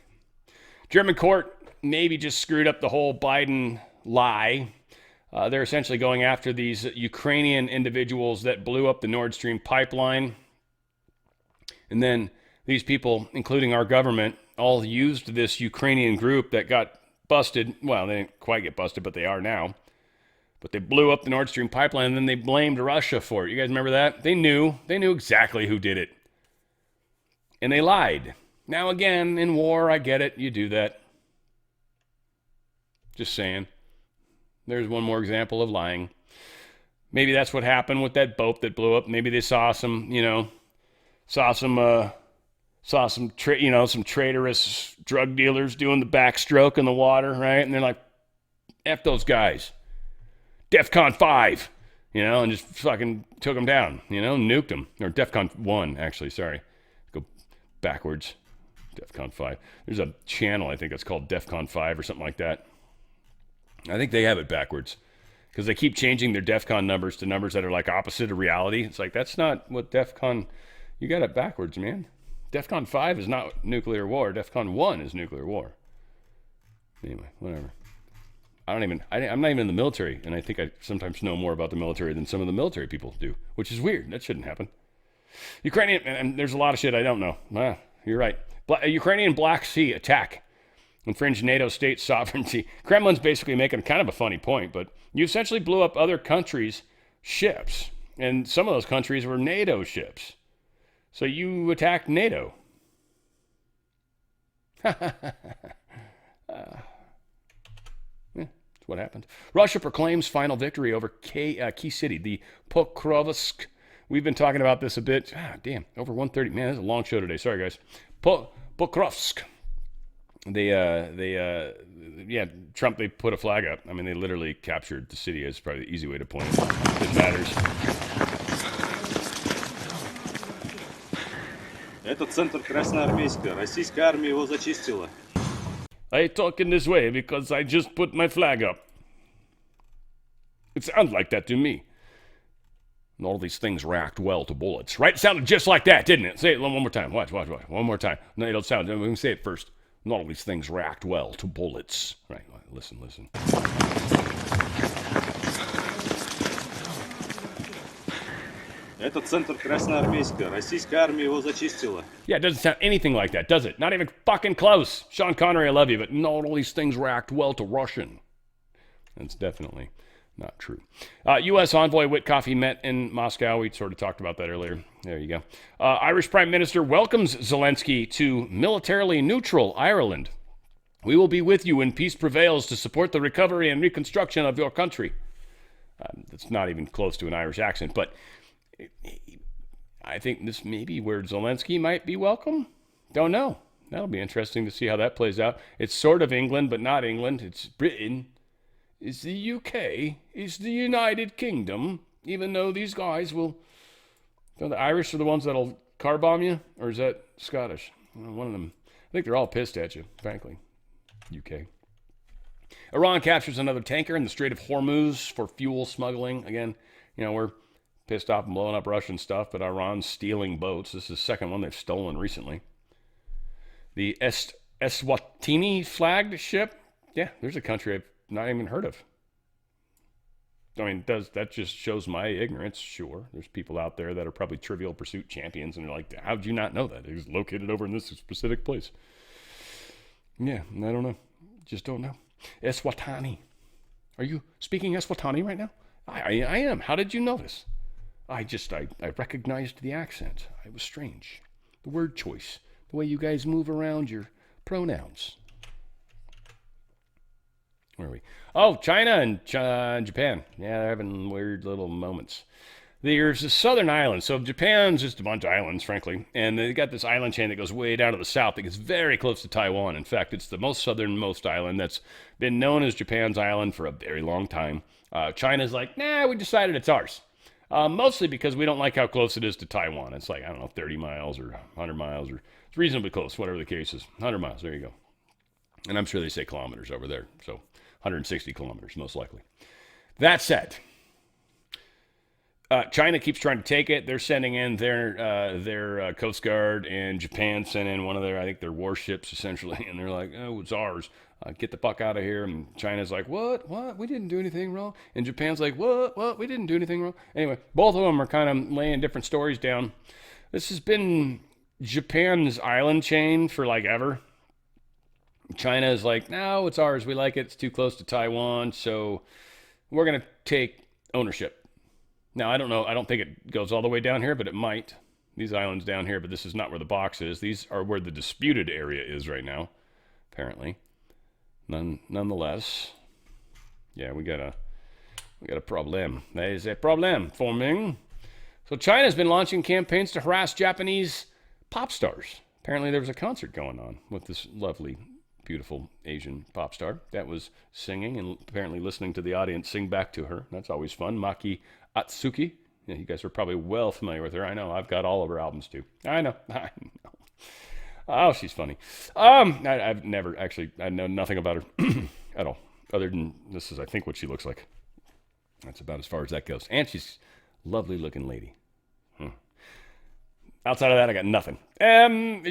Speaker 1: German court maybe just screwed up the whole Biden lie. They're essentially going after these Ukrainian individuals that blew up the Nord Stream pipeline. And then these people, including our government, all used this Ukrainian group that got busted. Well, they didn't quite get busted, but they are now. But they blew up the Nord Stream pipeline, and then they blamed Russia for it. You guys remember that? They knew exactly who did it. And they lied. Now, again, in war, I get it. You do that. Just saying. There's one more example of lying. Maybe that's what happened with that boat that blew up. Maybe they saw some traitorous drug dealers doing the backstroke in the water, right? And they're like, F those guys. DEFCON 5, and just fucking took them down, nuked them. Or DEFCON 1, actually, sorry. Go backwards. DEFCON 5. There's a channel, I think it's called DEFCON 5 or something like that. I think they have it backwards because they keep changing their DEFCON numbers to numbers that are like opposite of reality. It's like, that's not what DEFCON, you got it backwards, man. DEFCON 5 is not nuclear war. DEFCON 1 is nuclear war. Anyway, whatever. I'm not even in the military, and I think I sometimes know more about the military than some of the military people do, which is weird. That shouldn't happen. Ukrainian, and there's a lot of shit I don't know. You're right. Ukrainian Black Sea attack infringe NATO state sovereignty. Kremlin's basically making kind of a funny point, but you essentially blew up other countries' ships, and some of those countries were NATO ships. So you attacked NATO. That's what happened. Russia proclaims final victory over key city, the Pokrovsk. We've been talking about this a bit. Damn, over 1:30. Man, this is a long show today. Sorry, guys. Pokrovsk. Trump, they put a flag up. I mean, they literally captured the city. Is probably the easy way to point it. It matters.
Speaker 8: Это центр Красноармейска. Российская армия его зачистила.
Speaker 1: I talk in this way because I just put my flag up. It sounds like that to me. And all these things react well to bullets, right? It sounded just like that, didn't it? Say it one more time. Watch. One more time. No, it'll sound. We can say it first. And all these things react well to bullets. Right. Listen.
Speaker 8: Это центр Красноармейска. Российская армия его зачистила.
Speaker 1: Yeah, it doesn't sound anything like that, does it? Not even fucking close. Sean Connery, I love you, but not all these things react well to Russian. That's definitely not true. U.S. envoy Witkoff, he met in Moscow. We sort of talked about that earlier. There you go. Irish Prime Minister welcomes Zelensky to militarily neutral Ireland. We will be with you when peace prevails to support the recovery and reconstruction of your country. That's not even close to an Irish accent, but I think this may be where Zelensky might be welcome. Don't know. That'll be interesting to see how that plays out. It's sort of England, but not England. It's Britain. It's the UK. It's the United Kingdom. Even though these guys will... The Irish are the ones that'll car bomb you? Or is that Scottish? One of them. I think they're all pissed at you, frankly. UK. Iran captures another tanker in the Strait of Hormuz for fuel smuggling. Again, we're pissed off and blowing up Russian stuff, but Iran's stealing boats. This is the second one they've stolen recently. The Eswatini flagged ship. Yeah, there's a country I've not even heard of. I mean, that just shows my ignorance? Sure. There's people out there that are probably Trivial Pursuit champions, and they're like, how'd you not know that? It was located over in this specific place. Yeah, I don't know. Just don't know. Eswatani. Are you speaking Eswatani right now? I am. How did you notice? I recognized the accent. It was strange. The word choice. The way you guys move around your pronouns. Where are we? Oh, China and Japan. Yeah, they're having weird little moments. There's a southern island. So Japan's just a bunch of islands, frankly. And they got this island chain that goes way down to the south that gets very close to Taiwan. In fact, it's the most southernmost island that's been known as Japan's island for a very long time. China's like, nah, we decided it's ours. Mostly because we don't like how close it is to Taiwan. It's like, I don't know, 30 miles or 100 miles, or it's reasonably close, whatever the case is. 100 miles, there you go. And I'm sure they say kilometers over there. So 160 kilometers, most likely. That said, China keeps trying to take it. They're sending in their Coast Guard, and Japan sent in one of their warships, essentially. And they're like, oh, it's ours. Get the fuck out of here. And China's like, what? We didn't do anything wrong. And Japan's like, what? We didn't do anything wrong. Anyway, both of them are kind of laying different stories down. This has been Japan's island chain for like ever. China is like, no, it's ours. We like it. It's too close to Taiwan. So we're going to take ownership. Now, I don't know. I don't think it goes all the way down here, but it might. These islands down here, but this is not where the box is. These are where the disputed area is right now, apparently. Nonetheless, yeah, we got a problem. There is a problem forming. So China's been launching campaigns to harass Japanese pop stars. Apparently there was a concert going on with this lovely, beautiful Asian pop star that was singing and apparently listening to the audience sing back to her. That's always fun. Maki Atsuki. Yeah, you guys are probably well familiar with her. I know. I've got all of her albums too. I know. Oh, she's funny. I've never actually, I know nothing about her at all, other than this is, I think, what she looks like. That's about as far as that goes. And she's a lovely looking lady. Outside of that, I got nothing.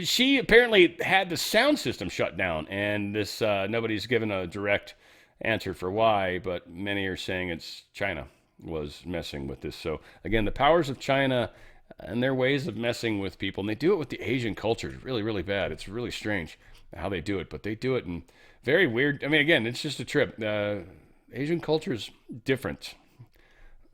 Speaker 1: She apparently had the sound system shut down, and this nobody's given a direct answer for why, but many are saying it's China was messing with this. So again, the powers of China and their ways of messing with people, and they do it with the Asian culture. It's really, really bad. It's really strange how they do it, but they do it in very weird. I mean, again, it's just a trip. Asian culture is different.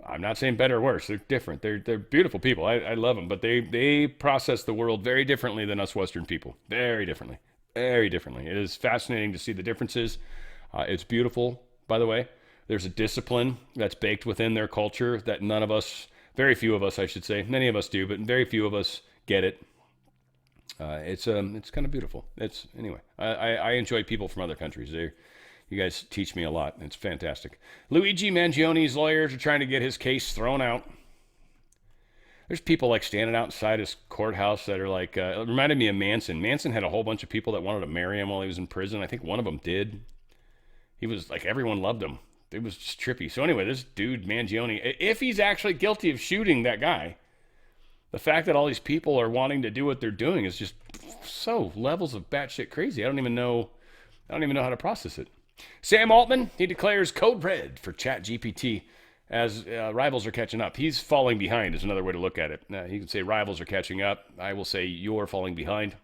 Speaker 1: I'm not saying better or worse. They're different. They're beautiful people. I love them, but they process the world very differently than us Western people. Very differently. Very differently. It is fascinating to see the differences. It's beautiful, by the way. There's a discipline that's baked within their culture that none of us, very few of us, I should say, many of us do, but very few of us get it. It's kind of beautiful. Anyway. I enjoy people from other countries. You guys teach me a lot. It's fantastic. Luigi Mangione's lawyers are trying to get his case thrown out. There's people like standing outside his courthouse that are like, it reminded me of Manson. Manson had a whole bunch of people that wanted to marry him while he was in prison. I think one of them did. He was like, everyone loved him. It was just trippy. So anyway, this dude, Mangione, if he's actually guilty of shooting that guy, the fact that all these people are wanting to do what they're doing is just so levels of batshit crazy. I don't even know how to process it. Sam Altman, he declares code red for ChatGPT as rivals are catching up. He's falling behind is another way to look at it. You can say rivals are catching up. I will say you're falling behind.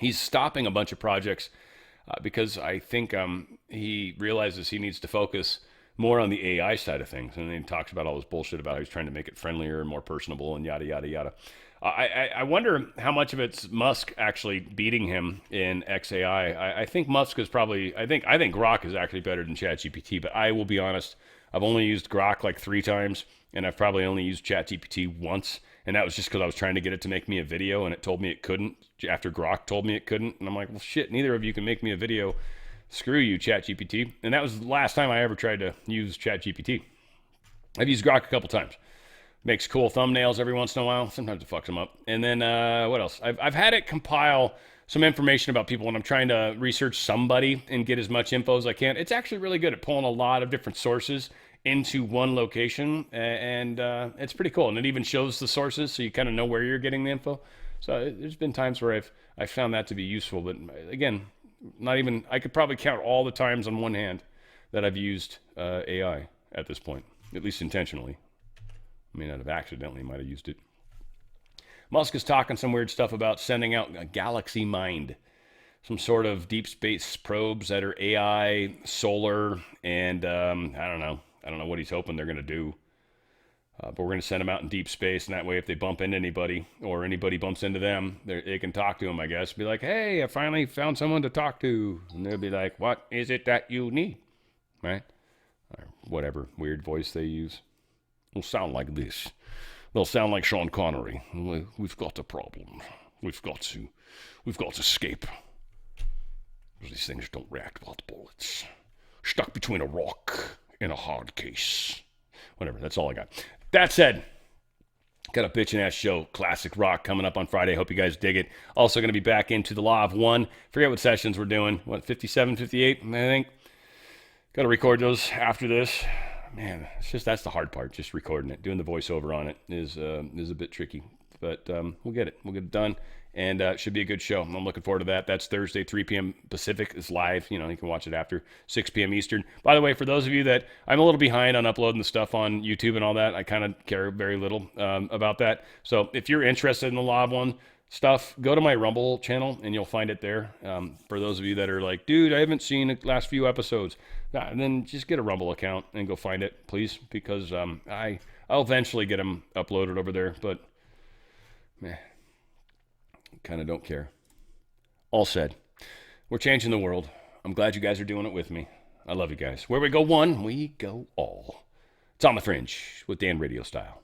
Speaker 1: He's stopping a bunch of projects because I think he realizes he needs to focus more on the AI side of things. And then he talks about all this bullshit about how he's trying to make it friendlier and more personable and yada, yada, yada. I wonder how much of it's Musk actually beating him in XAI. I think Musk is probably, I think Grok is actually better than ChatGPT, but I will be honest, I've only used Grok like 3 times, and I've probably only used ChatGPT once, and that was just because I was trying to get it to make me a video, and it told me it couldn't, after Grok told me it couldn't, and I'm like, well, shit, neither of you can make me a video. Screw you, ChatGPT. And that was the last time I ever tried to use ChatGPT. I've used Grok a couple times. Makes cool thumbnails every once in a while. Sometimes it fucks them up. And then what else? I've had it compile some information about people when I'm trying to research somebody and get as much info as I can. It's actually really good at pulling a lot of different sources into one location, and it's pretty cool. And it even shows the sources, so you kind of know where you're getting the info. So there's been times where I've found that to be useful. But again, not even, I could probably count all the times on one hand that I've used AI at this point. at least intentionally. May not have accidentally, might have used it. Musk is talking some weird stuff about sending out a galaxy mind, some sort of deep space probes that are AI, solar, and I don't know. I don't know what he's hoping they're going to do. But we're going to send them out in deep space, and that way if they bump into anybody or anybody bumps into them, they can talk to them, I guess. Be like, hey, I finally found someone to talk to. And they'll be like, what is it that you need? Right? Or whatever weird voice they use. Will sound like this. They'll sound like Sean Connery. We've got a problem. We've got to escape. These things don't react well to bullets. Stuck between a rock and a hard case. Whatever, that's all I got. That said, got a bitchin' ass show, classic rock, coming up on Friday. Hope you guys dig it. Also going to be back into the Law of One. Forget what sessions we're doing. What, 57, 58, I think? Got to record those after this. Man, it's just, that's the hard part, just recording it. Doing the voiceover on it is a bit tricky. But we'll get it. We'll get it done. And it should be a good show. I'm looking forward to that. That's Thursday, 3 p.m. Pacific. It's live. You can watch it after 6 p.m. Eastern. By the way, for those of you that I'm a little behind on uploading the stuff on YouTube and all that, I kind of care very little about that. So if you're interested in the Law of One stuff, go to my Rumble channel and you'll find it there. For those of you that are like, dude, I haven't seen the last few episodes. Nah, then just get a Rumble account and go find it, please, because I'll eventually get them uploaded over there. But, man. Kind of don't care. All said, we're changing the world. I'm glad you guys are doing it with me. I love you guys. Where we go one, we go all. It's on the Fringe with Dan RadioStyle.